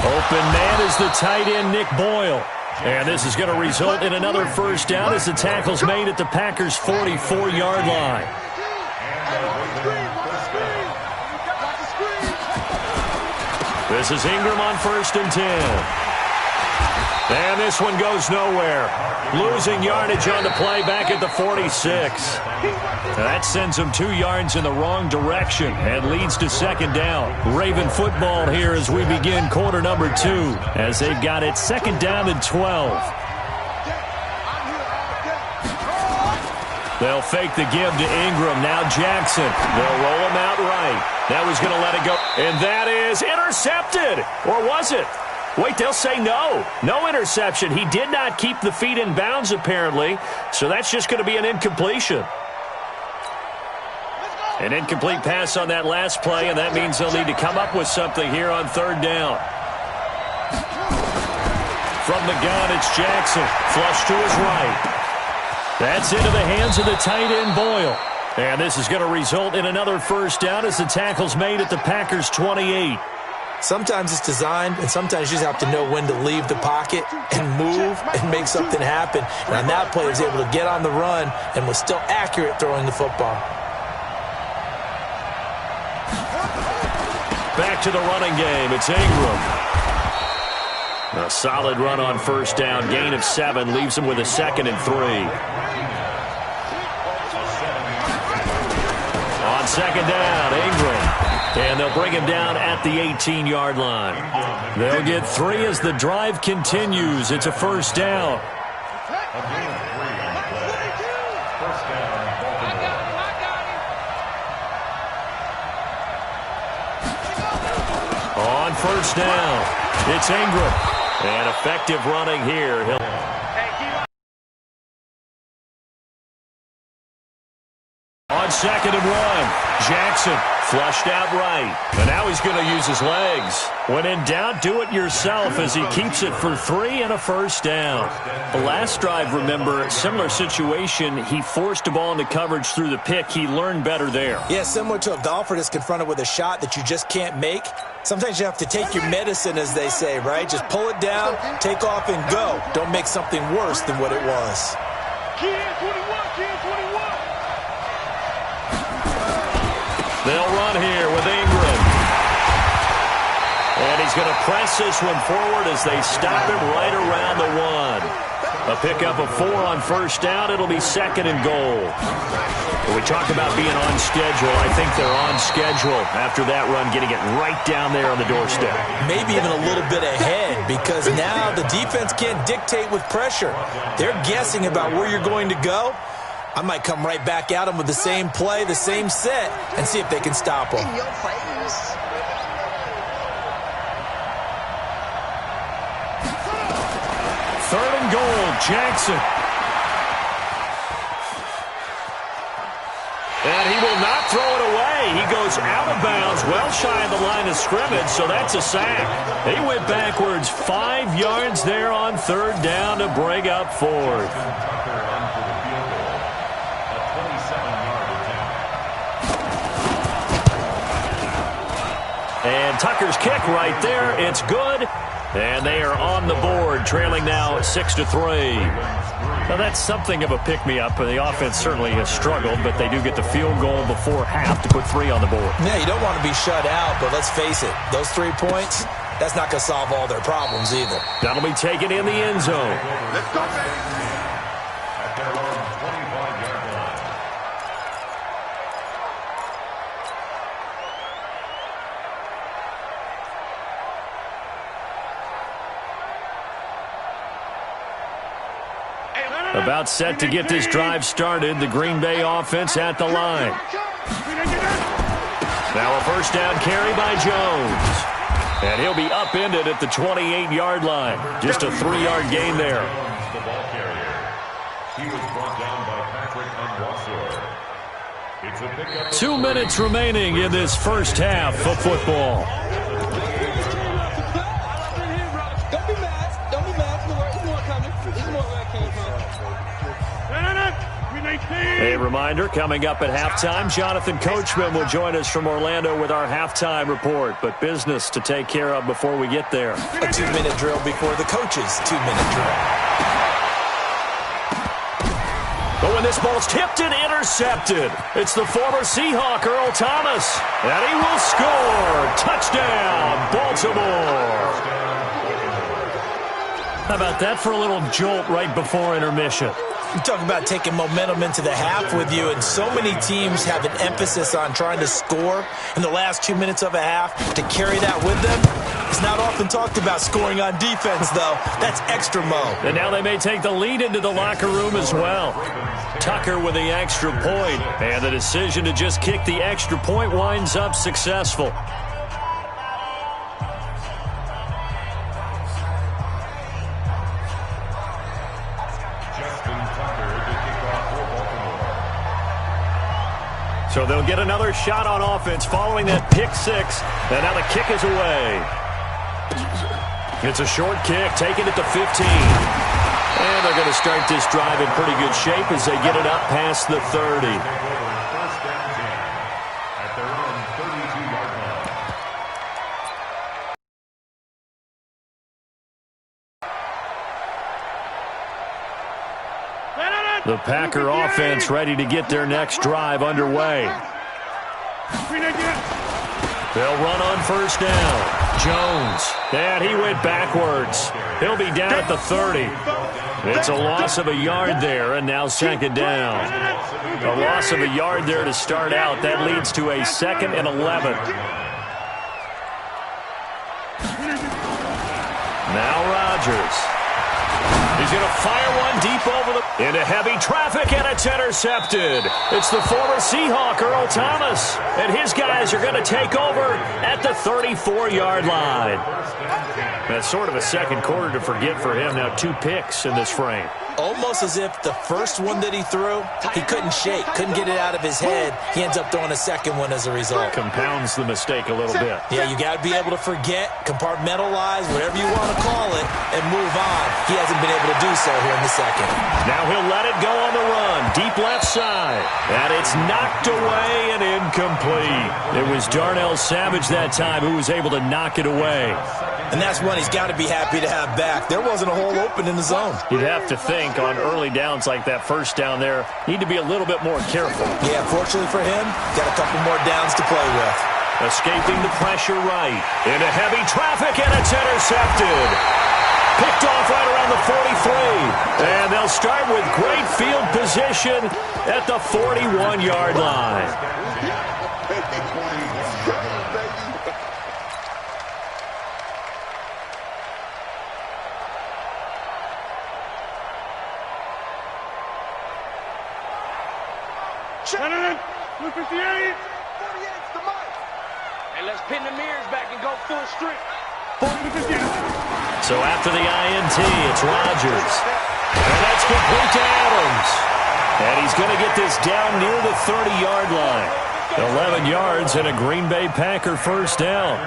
Open man is the tight end, Nick Boyle. And this is going to result in another first down as the tackle's made at the Packers' 44-yard line. This is Ingram on 1st and 10. And this one goes nowhere. Losing yardage on the play back at the 46. That sends them 2 yards in the wrong direction and leads to 2nd down. Raven football here as we begin quarter number 2 as they've got it 2nd down and 12. They'll fake the give to Ingram. Now Jackson. They'll roll him out right. That was going to let it go. And that is intercepted. Or was it? Wait, they'll say no. No interception. He did not keep the feet in bounds, apparently. So that's just going to be an incompletion. An incomplete pass on that last play, and that means they'll need to come up with something here on 3rd down. From the gun, it's Jackson. Flush to his right. That's into the hands of the tight end, Boyle. And this is going to result in another first down as the tackle's made at the Packers' 28. Sometimes it's designed, and sometimes you just have to know when to leave the pocket and move and make something happen. And on that play, he was able to get on the run and was still accurate throwing the football. Back to the running game. It's Ingram. A solid run on first down. Gain of 7 leaves him with a 2nd and 3. On second down, Ingram. And they'll bring him down at the 18-yard line. They'll get 3 as the drive continues. It's a first down. On first down, it's Ingram. And effective running here. On second and 1, Jackson flushed out right. And now he's going to use his legs. When in doubt, do it yourself as he keeps it for 3 and a first down. The last drive, remember, similar situation. He forced a ball into coverage through the pick. He learned better there. Yeah, similar to a golfer that's confronted with a shot that you just can't make. Sometimes you have to take your medicine, as they say, right? Just pull it down, take off, and go. Don't make something worse than what it was. They'll run here with Ingram. And he's going to press this one forward as they stop him right around the 1. A pickup of 4 on first down. It'll be 2nd and goal. When we talk about being on schedule, I think they're on schedule after that run, getting it right down there on the doorstep. Maybe even a little bit ahead, because now the defense can't dictate with pressure. They're guessing about where you're going to go. I might come right back at them with the same play, the same set, and see if they can stop them. Third and goal, Jackson. And he will not throw it away. He goes out of bounds, well shy of the line of scrimmage, so that's a sack. He went backwards 5 yards there on third down to bring up 4th. And Tucker's kick right there. It's good. And they are on the board, trailing now 6-3. Now, that's something of a pick-me-up. The offense certainly has struggled, but they do get the field goal before half to put 3 on the board. Yeah, you don't want to be shut out, but let's face it, those 3 points, that's not going to solve all their problems either. That'll be taken in the end zone. Let's go, man. At their own 25-yard line. About set to get this drive started. The Green Bay offense at the line. Now a first down carry by Jones. And he'll be upended at the 28-yard line. Just a 3-yard gain there. The ball carrier. He was brought down by Patrick Unwasser. It's a pickup. 2 minutes remaining in this first half of football. Don't be mad. Don't be mad. There's more coming. There's more where it came from. A reminder, coming up at halftime, Jonathan Coachman will join us from Orlando with our halftime report. But business to take care of before we get there. A 2-minute drill before the coach's 2-minute drill. But when this ball's tipped and intercepted, it's the former Seahawk, Earl Thomas. And he will score. Touchdown, Baltimore. How about that for a little jolt right before intermission? You talk about taking momentum into the half with you, and so many teams have an emphasis on trying to score in the last 2 minutes of a half. To carry that with them, it's not often talked about scoring on defense, though. That's extra mo. And now they may take the lead into the locker room as well. Tucker with the extra point, and the decision to just kick the extra point winds up successful. So they'll get another shot on offense following that pick 6. And now the kick is away. It's a short kick, taking it to 15. And they're going to start this drive in pretty good shape as they get it up past the 30. First down 10 at their own 32-yard line. The Packer offense ready to get their next drive underway. They'll run on first down. Jones. And he went backwards. He'll be down at the 30. It's a loss of a yard there, and now second down. A loss of a yard there to start out. That leads to a 2nd and 11. Now Rodgers. He's going to fire one deep over into heavy traffic, and it's intercepted. It's the former Seahawk, Earl Thomas, and his guys are going to take over at the 34-yard line. That's sort of a second quarter to forget for him. Now 2 picks in this frame. Almost as if the first one that he threw, he couldn't shake, couldn't get it out of his head. He ends up throwing a second one as a result. Compounds the mistake a little bit. Yeah, you got to be able to forget, compartmentalize, whatever you want to call it, and move on. He hasn't been able to do so here in the second. Now he'll let it go on the run. Deep left side. And it's knocked away and incomplete. It was Darnell Savage that time who was able to knock it away. And that's one he's got to be happy to have back. There wasn't a hole open in the zone. You'd have to think on early downs like that first down there, need to be a little bit more careful. Yeah, fortunately for him, got a couple more downs to play with. Escaping the pressure right. Into heavy traffic, and it's intercepted. Picked off right around the 43. And they'll start with great field position at the 41-yard line. Look at the 48's the mic. And let's pin the mirrors back and go full strength. So after the INT, it's Rodgers. And that's complete to Adams. And he's going to get this down near the 30-yard line. 11 yards and a Green Bay Packer first down.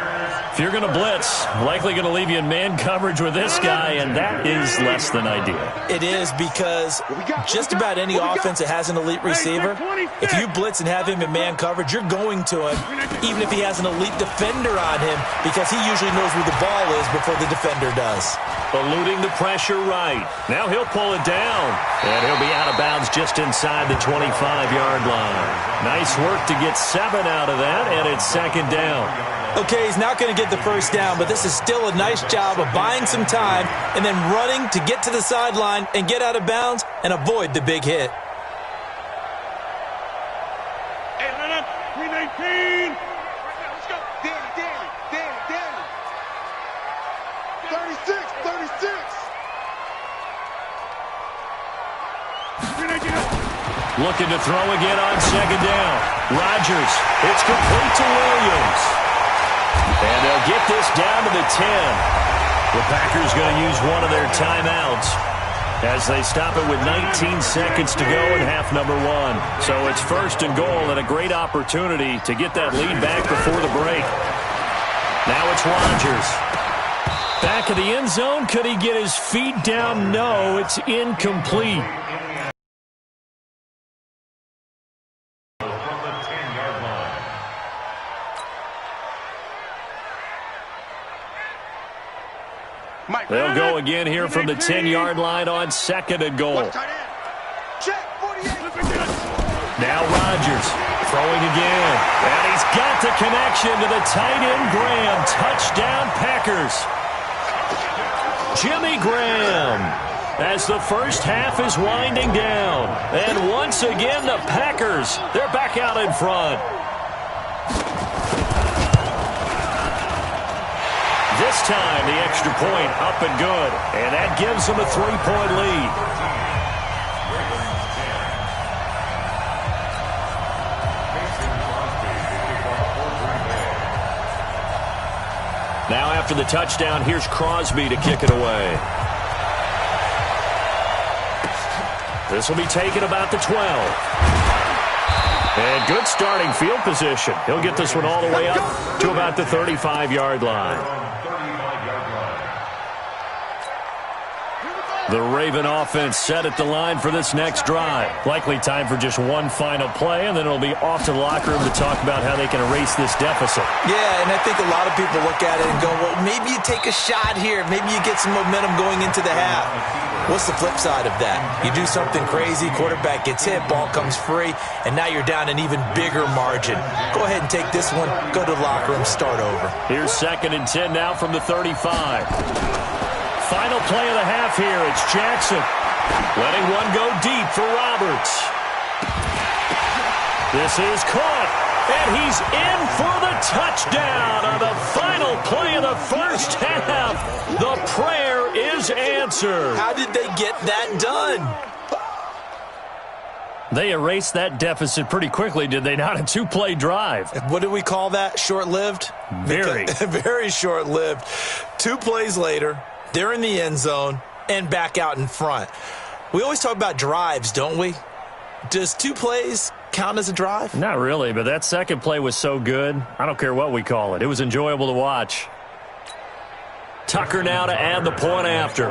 If you're going to blitz, likely going to leave you in man coverage with this guy, and that is less than ideal. It is because just about any offense that has an elite receiver, if you blitz and have him in man coverage, you're going to him, even if he has an elite defender on him, because he usually knows where the ball is before the defender does. Eluding the pressure right. Now he'll pull it down, and he'll be out of bounds just inside the 25-yard line. Nice work to get 7 out of that, and it's second down. Okay, he's not going to get the first down, but this is still a nice job of buying some time and then running to get to the sideline and get out of bounds and avoid the big hit. Hey, 319. Let's go. Danny. 36. Looking to throw again on second down. Rodgers. It's complete to Williams. And they'll get this down to the 10. The Packers going to use one of their timeouts as they stop it with 19 seconds to go in half number 1. So it's first and goal and a great opportunity to get that lead back before the break. Now it's Rodgers. Back of the end zone. Could he get his feet down? No, it's incomplete. They'll go again here from the 10-yard line on second and goal. Now Rodgers throwing again. And he's got the connection to the tight end Graham. Touchdown Packers. Jimmy Graham as the first half is winding down. And once again the Packers, they're back out in front. This time, the extra point up and good. And that gives them a 3-point lead. Now after the touchdown, here's Crosby to kick it away. This will be taken about the 12. And good starting field position. He'll get this one all the way up to about the 35-yard line. The Raven offense set at the line for this next drive. Likely time for just one final play, and then it'll be off to the locker room to talk about how they can erase this deficit. Yeah, and I think a lot of people look at it and go, well, maybe you take a shot here. Maybe you get some momentum going into the half. What's the flip side of that? You do something crazy, quarterback gets hit, ball comes free, and now you're down an even bigger margin. Go ahead and take this one, go to the locker room, start over. Here's 2nd and 10 now from the 35. Final play of the half here. It's Jackson letting one go deep for Roberts. This is caught, and he's in for the touchdown on the final play of the first half. The prayer is answered. How did they get that done? They erased that deficit pretty quickly, did they not? A 2-play drive. What do we call that? Short-lived? Very. Very short-lived. 2 plays later, they're in the end zone and back out in front. We always talk about drives, don't we? Does 2 plays count as a drive? Not really, but that second play was so good. I don't care what we call it. It was enjoyable to watch. Tucker now to add the point after.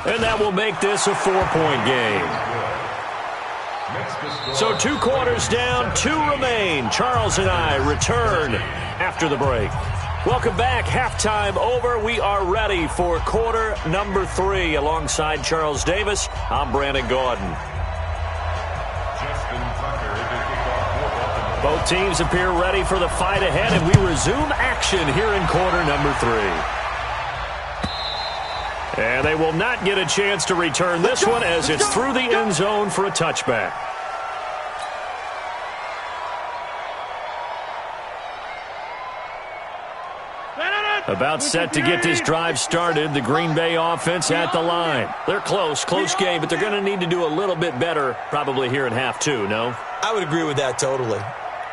And that will make this a 4-point game. So 2 quarters down, 2 remain. Charles and I return after the break. Welcome back. Halftime over. We are ready for quarter number 3. Alongside Charles Davis, I'm Brandon Gordon. Both teams appear ready for the fight ahead, and we resume action here in quarter number 3. And they will not get a chance to return this one as it's through the end zone for a touchback. About set to get this drive started, the Green Bay offense at the line. They're close game, but they're going to need to do a little bit better probably here in half 2, no? I would agree with that totally.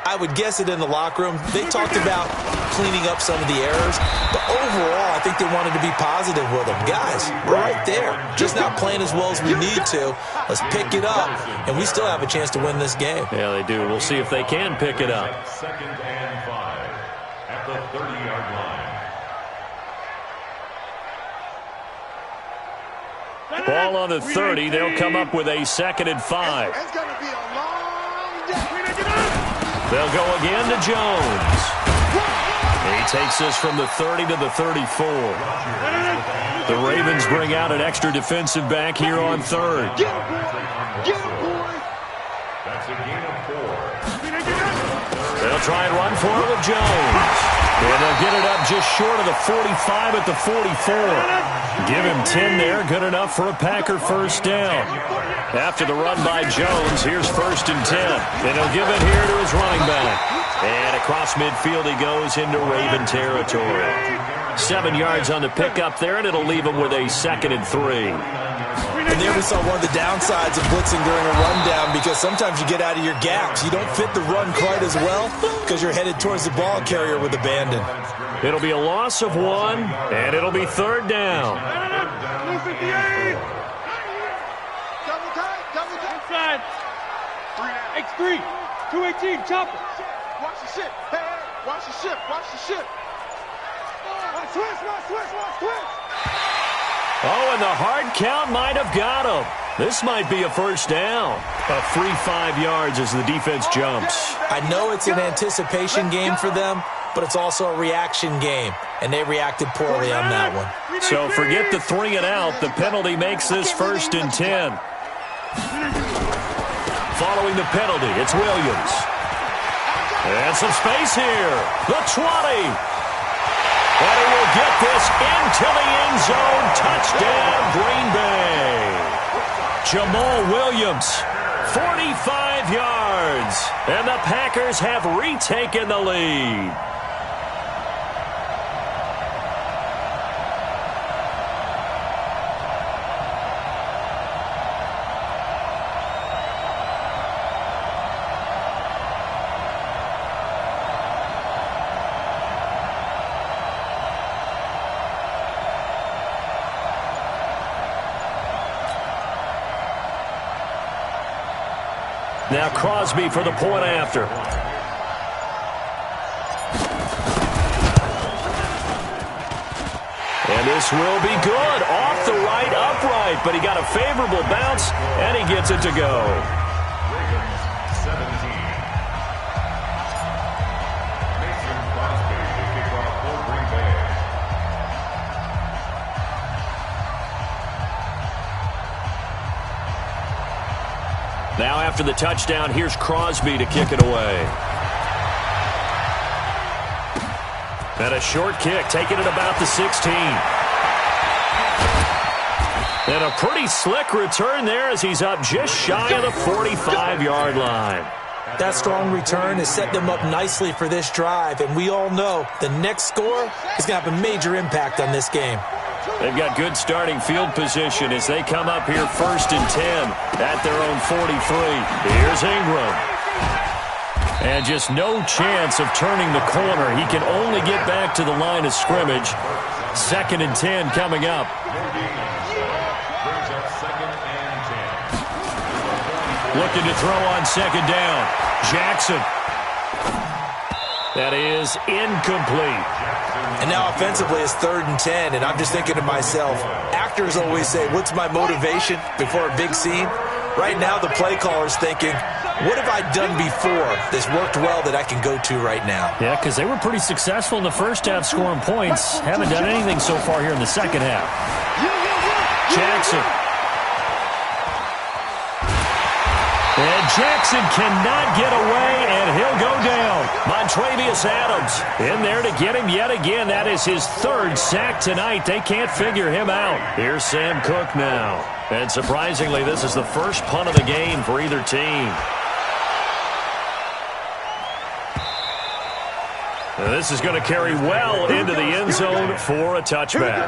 I would guess it in the locker room. They talked about cleaning up some of the errors, but overall, I think they wanted to be positive with them. Guys, we're right there. Just not playing as well as we need to. Let's pick it up, and we still have a chance to win this game. Yeah, they do. We'll see if they can pick it up. 2nd and 5 at the 30-yard line. Ball on the 30. They'll come up with a 2nd and 5. It's going to be a long day. They'll go again to Jones. He takes this from the 30 to the 34. The Ravens bring out an extra defensive back here on 3rd. Get him, boy. That's a gain of 4. They'll try and run for it with Jones. And they'll get it up just short of the 45 at the 44. Give him 10 there. Good enough for a Packer first down. After the run by Jones, here's 1st and 10. Then he'll give it here to his running back. And across midfield he goes into Raven territory. 7 yards on the pickup there, and it'll leave him with a 2nd and 3. And there we saw one of the downsides of blitzing during a rundown, because sometimes you get out of your gaps. You don't fit the run quite as well because you're headed towards the ball carrier with abandon. It'll be a loss of 1, and it'll be 3rd down. Double tight. Inside. X3. 218. Chopper. Watch the ship. Hey, watch the ship. Watch the ship. Watch twist. Oh, and the hard count might have got him. This might be a first down. A free 5 yards as the defense jumps. I know it's an anticipation game for them, but it's also a reaction game, and they reacted poorly on that one. So forget the 3 and out. The penalty makes this 1st and 10. Following the penalty, it's Williams. And some space here. The 20. And he will get this into the end zone. Touchdown, Green Bay. Jamal Williams, 45 yards. And the Packers have retaken the lead. Now Crosby for the point after. And this will be good. Off the right upright, but he got a favorable bounce, and he gets it to go. Ravens 17. Mason Crosby to kick off for Green Bay. Now after the touchdown, here's Crosby to kick it away. And a short kick, taking it about the 16. And a pretty slick return there as he's up just shy of the 45-yard line. That strong return has set them up nicely for this drive, and we all know the next score is going to have a major impact on this game. They've got good starting field position as they come up here 1st and 10 at their own 43. Here's Ingram. And just no chance of turning the corner. He can only get back to the line of scrimmage. 2nd and 10 coming up. Brings up 2nd and 10. Looking to throw on 2nd down. Jackson. That is incomplete. And now offensively it's 3rd and 10, and I'm just thinking to myself, actors always say, what's my motivation before a big scene? Right now the play caller's thinking, what have I done before that's worked well that I can go to right now? Yeah, because they were pretty successful in the first half scoring points. Haven't done anything so far here in the second half. Jackson. And Jackson cannot get away, and he'll go down. Montravius Adams in there to get him yet again. That is his 3rd sack tonight. They can't figure him out. Here's Sam Cook now. And surprisingly, this is the first punt of the game for either team. Now this is going to carry well into the end zone for a touchback.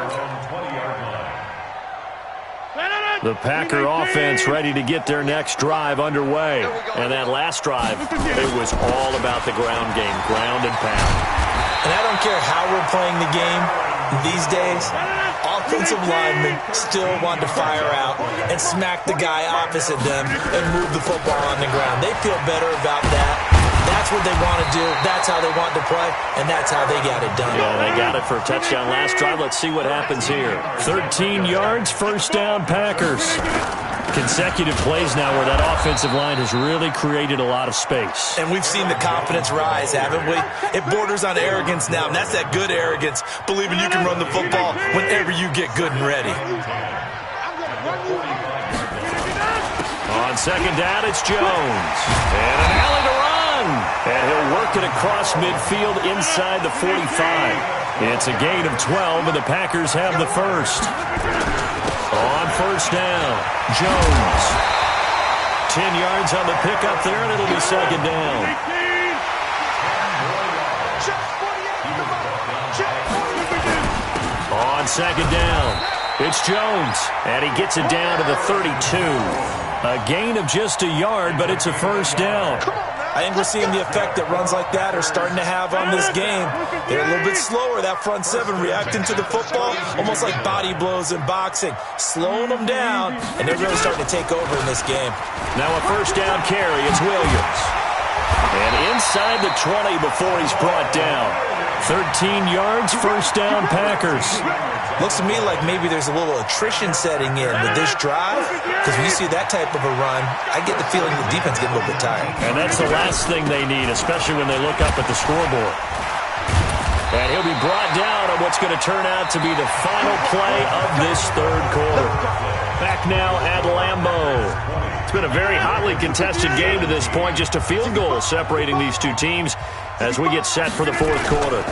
The Packer offense ready to get their next drive underway. And that last drive, it was all about the ground game, ground and pound. And I don't care how we're playing the game these days, offensive linemen still want to fire out and smack the guy opposite them and move the football on the ground. They feel better about that. That's what they want to do. That's how they want to play, and that's how they got it done. Yeah, they got it for a touchdown last drive. Let's see what happens here. 13 yards, 1st down, Packers. Consecutive plays now where that offensive line has really created a lot of space. And we've seen the confidence rise, haven't we? It borders on arrogance now, and that's that good arrogance, believing you can run the football whenever you get good and ready. On 2nd down, it's Jones. And an alley to run. And he'll work it across midfield inside the 45. It's a gain of 12, and the Packers have the 1st. On 1st down, Jones. 10 yards on the pickup there, and it'll be 2nd down. On 2nd down, it's Jones. And he gets it down to the 32. A gain of just a yard, but it's a 1st down. I think we're seeing the effect that runs like that are starting to have on this game. They're a little bit slower, that front 7, reacting to the football, almost like body blows in boxing, slowing them down, and they're really starting to take over in this game. Now a 1st down carry, it's Williams. And inside the 20 before he's brought down. 13 yards, 1st down, Packers. Looks to me like maybe there's a little attrition setting in with this drive, because when you see that type of a run, I get the feeling the defense getting a little bit tired. And that's the last thing they need, especially when they look up at the scoreboard. And he'll be brought down on what's going to turn out to be the final play of this 3rd quarter. Back now at Lambeau. It's been a very hotly contested game to this point, just a field goal separating these two teams as we get set for the 4th quarter.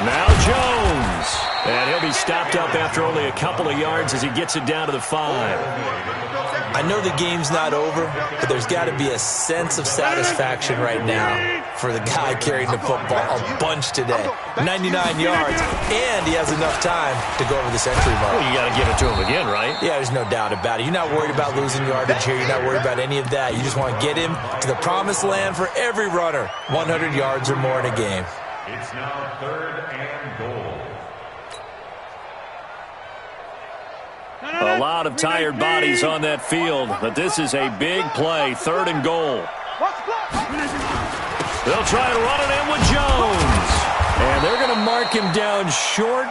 Now Jones. And he'll be stopped up after only a couple of yards as he gets it down to the 5. I know the game's not over, but there's got to be a sense of satisfaction right now for the guy carrying the football a bunch today. 99 yards, and he has enough time to go over the century mark. Well, you got to give it to him again, right? Yeah, there's no doubt about it. You're not worried about losing yardage here. You're not worried about any of that. You just want to get him to the promised land for every runner, 100 yards or more in a game. It's now 3rd and goal. A lot of tired bodies on that field, but this is a big play, 3rd and goal. They'll try to run it in with Jones. And they're going to mark him down short,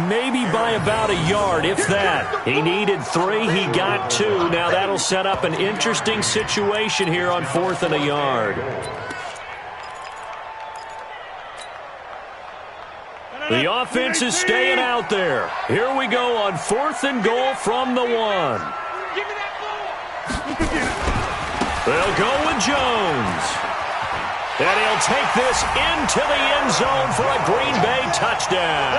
maybe by about a yard, if that. He needed 3. He got 2. Now that'll set up an interesting situation here on 4th and a yard. The offense is staying out there. Here we go on 4th and goal from the 1. They'll go with Jones. And he'll take this into the end zone for a Green Bay touchdown.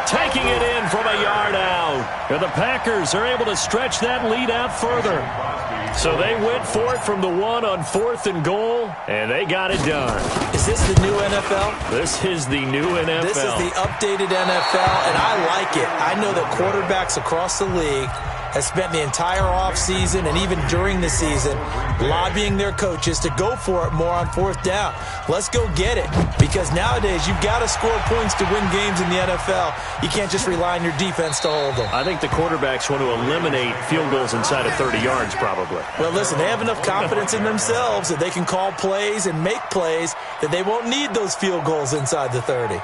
Taking it in from a yard out. And the Packers are able to stretch that lead out further. So they went for it from the 1 on 4th and goal, and they got it done. Is this the new NFL? This is the new NFL. This is the updated NFL, and I like it. I know that quarterbacks across the league have spent the entire offseason and even during the season lobbying their coaches to go for it more on 4th down. Let's go get it, because nowadays you've got to score points to win games in the NFL. You can't just rely on your defense to hold them. I think the quarterbacks want to eliminate field goals inside of 30 yards probably. Well, listen, they have enough confidence in themselves that they can call plays and make plays that they won't need those field goals inside the 30.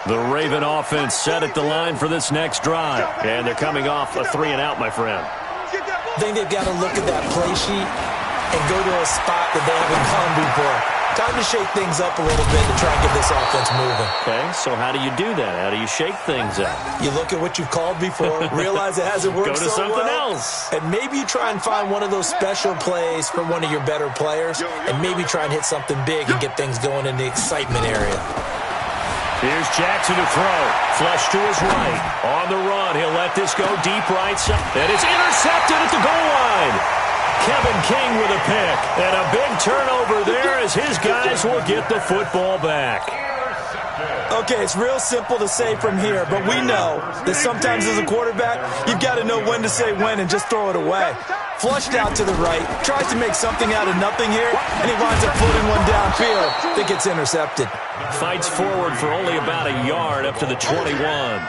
The Raven offense set at the line for this next drive. And they're coming off a 3-and-out, my friend. I think they've got to look at that play sheet and go to a spot that they haven't gone before. Time to shake things up a little bit to try and get this offense moving. Okay, so how do you do that? How do you shake things up? You look at what you've called before, realize it hasn't worked so well. Go to something else. And maybe you try and find one of those special plays for one of your better players, and maybe try and hit something big and get things going in the excitement area. Here's Jackson to throw. Flush to his right. On the run, he'll let this go deep right side. And it's intercepted at the goal line. Kevin King with a pick. And a big turnover there as his guys will get the football back. Okay, it's real simple to say from here, but we know that sometimes as a quarterback, you've got to know when to say when and just throw it away. Flushed out to the right, tries to make something out of nothing here, and he winds up floating one downfield that gets intercepted. Fights forward for only about a yard up to the 21.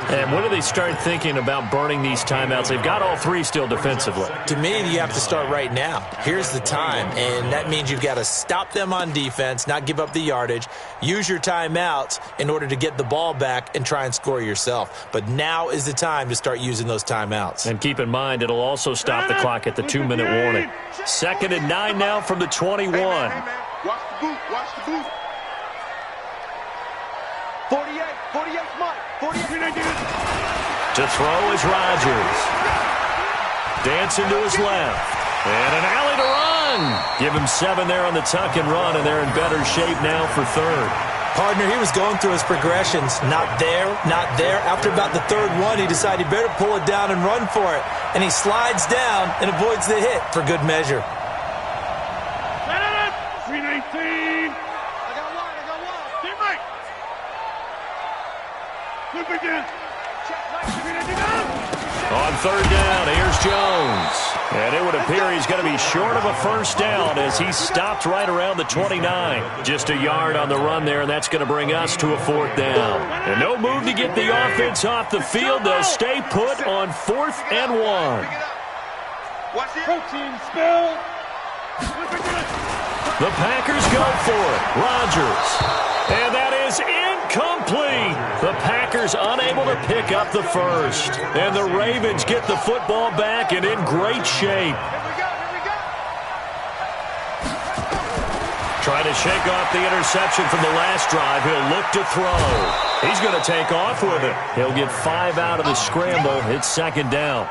And when do they start thinking about burning these timeouts? They've got all 3 still defensively. To me, you have to start right now. Here's the time, and that means you've got to stop them on defense, not give up the yardage, use your timeouts in order to get the ball back and try and score yourself. But now is the time to start using those timeouts. And keep in mind, it'll also stop the clock at the 2-minute warning. 2nd and 9 now from the 21. Hey, man. Watch the boot. Watch the boot. 48 Mike. 48. To throw is Rodgers. Dancing to his left. And an alley to run. Give him 7 there on the tuck and run, and they're in better shape now for 3rd. Partner, he was going through his progressions. Not there, not there. After about the 3rd one, he decided he better pull it down and run for it. And he slides down and avoids the hit for good measure. 319. I got one. Teammate. On 3rd down, here's Jones. And it would appear he's going to be short of a 1st down as he stopped right around the 29. Just a yard on the run there, and that's going to bring us to a 4th down. And no move to get the offense off the field. They'll stay put on 4th and 1. Watch it. Protein spill. The Packers go for it. Rodgers. And that is incomplete. The Packers unable to pick up the 1st. And the Ravens get the football back and in great shape. Trying to shake off the interception from the last drive. He'll look to throw. He's going to take off with it. He'll get 5 out of the scramble. It's 2nd down.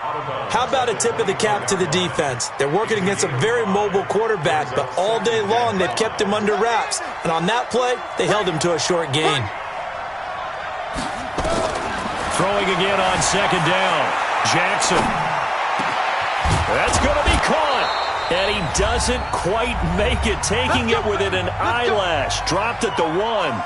How about a tip of the cap to the defense? They're working against a very mobile quarterback, but all day long they've kept him under wraps. And on that play, they held him to a short gain. Throwing again on 2nd down. Jackson. That's going to be caught. And he doesn't quite make it, taking it within an eyelash. Dropped at the 1.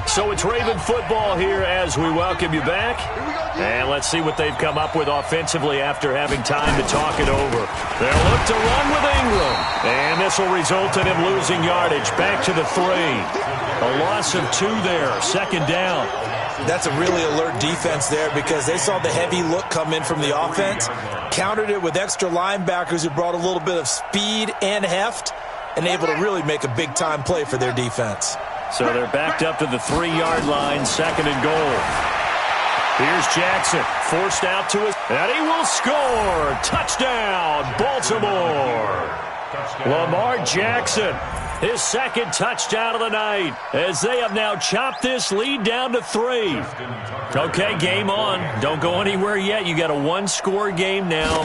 So it's Raven football here as we welcome you back. And let's see what they've come up with offensively after having time to talk it over. They'll look to run with Ingram. And this will result in him losing yardage. Back to the 3. A loss of 2 there. Second down. That's a really alert defense there because they saw the heavy look come in from the offense, countered it with extra linebackers who brought a little bit of speed and heft, and able to really make a big-time play for their defense. So they're backed up to the 3-yard line, second and goal. Here's Jackson, forced out to his, and he will score. Touchdown, Baltimore. Lamar Jackson, his second touchdown of the night, as they have now chopped this lead down to 3. Okay, game on. Don't go anywhere yet. You got a 1-score game now.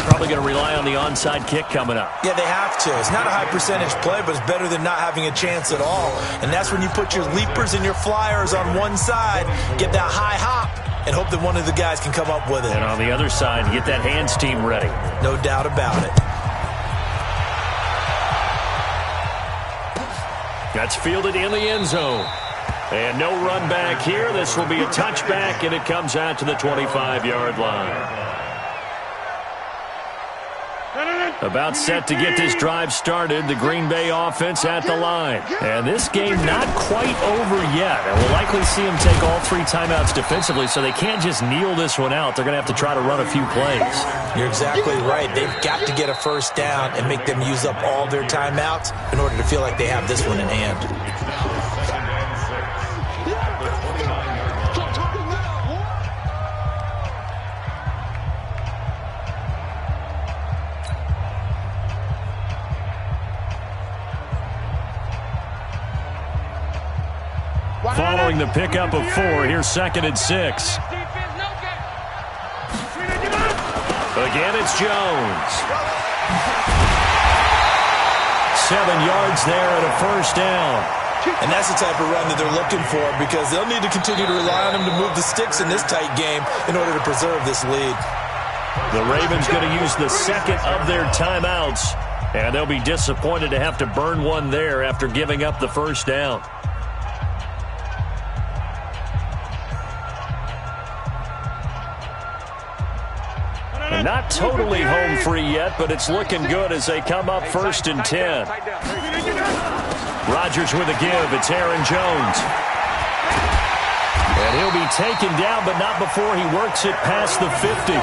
Probably going to rely on the onside kick coming up. Yeah, they have to. It's not a high-percentage play, but it's better than not having a chance at all. And that's when you put your leapers and your flyers on one side, get that high hop, and hope that one of the guys can come up with it. And on the other side, get that hands team ready. No doubt about it. That's fielded in the end zone. And no run back here. This will be a touchback, and it comes out to the 25-yard line. About set to get this drive started, the Green Bay offense at the line. And this game not quite over yet. And we'll likely see them take all 3 timeouts defensively, so they can't just kneel this one out. They're going to have to try to run a few plays. You're exactly right. They've got to get a first down and make them use up all their timeouts in order to feel like they have this one in hand. Following the pickup of 4, here's second and 6. Again, it's Jones. 7 yards there and a first down. And that's the type of run that they're looking for because they'll need to continue to rely on him to move the sticks in this tight game in order to preserve this lead. The Ravens going to use the second of their timeouts, and they'll be disappointed to have to burn one there after giving up the first down. Not totally home free yet, but it's looking good as they come up first and 10. Rodgers with a give. It's Aaron Jones. And he'll be taken down, but not before he works it past the 50.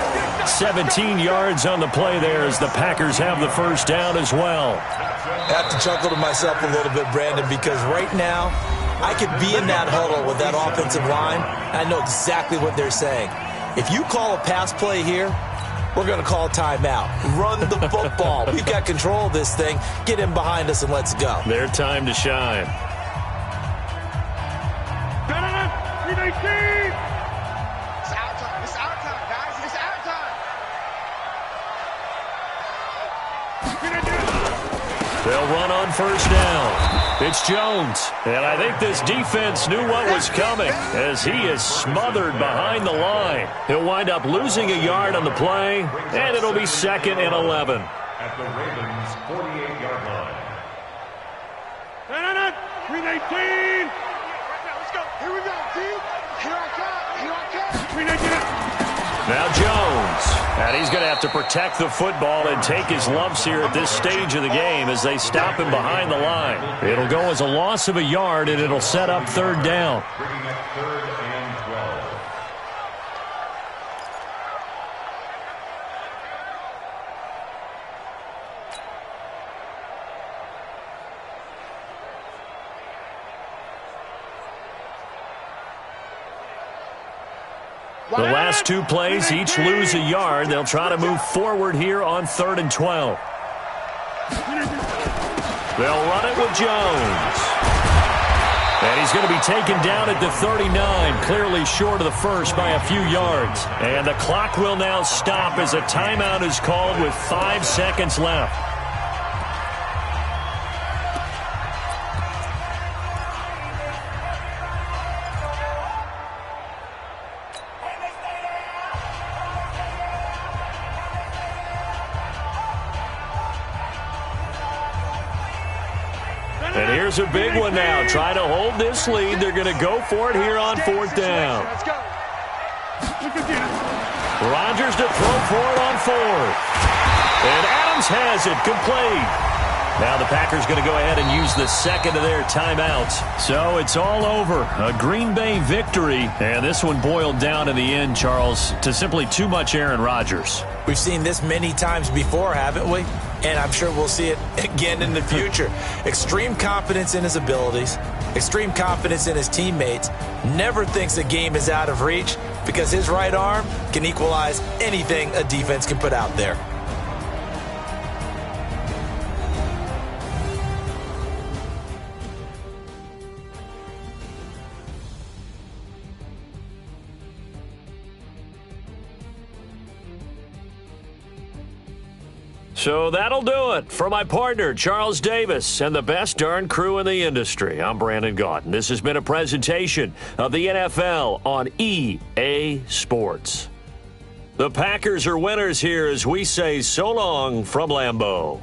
17 yards on the play there as the Packers have the first down as well. I have to chuckle to myself a little bit, Brandon, because right now I could be in that huddle with that offensive line, and I know exactly what they're saying. If you call a pass play here, we're going to call a timeout. Run the football. We've got control of this thing. Get in behind us and let's go. Their time to shine. It's our time. It's our time, guys. It's our time. They'll run on first down. It's Jones. And I think this defense knew what was coming as he is smothered behind the line. He'll wind up losing a yard on the play, and it'll be second and 11. At the Ravens' 48-yard line. 319. Let's go. Here we go, team. Here I come. Here I come. 319. Now Jones, and he's going to have to protect the football and take his lumps here at this stage of the game as they stop him behind the line. It'll go as a loss of a yard, and it'll set up third down. Bringing up 3rd and 12. The last 2 plays each lose a yard. They'll try to move forward here on 3rd and 12. They'll run it with Jones. And he's going to be taken down at the 39, clearly short of the first by a few yards. And the clock will now stop as a timeout is called with 5 seconds left. And here's a big one now. Trying to hold this lead. They're going to go for it here on 4th down. Let's go. Rodgers to throw for it on 4th. And Mahomes has it, complete. Now the Packers going to go ahead and use the second of their timeouts. So it's all over. A Green Bay victory. And this one boiled down in the end, Charles, to simply too much Aaron Rodgers. We've seen this many times before, haven't we? And I'm sure we'll see it again in the future. Extreme confidence in his abilities, extreme confidence in his teammates, never thinks a game is out of reach because his right arm can equalize anything a defense can put out there. So that'll do it for my partner, Charles Davis, and the best darn crew in the industry. I'm Brandon Gaudin. This has been a presentation of the NFL on EA Sports. The Packers are winners here as we say so long from Lambeau.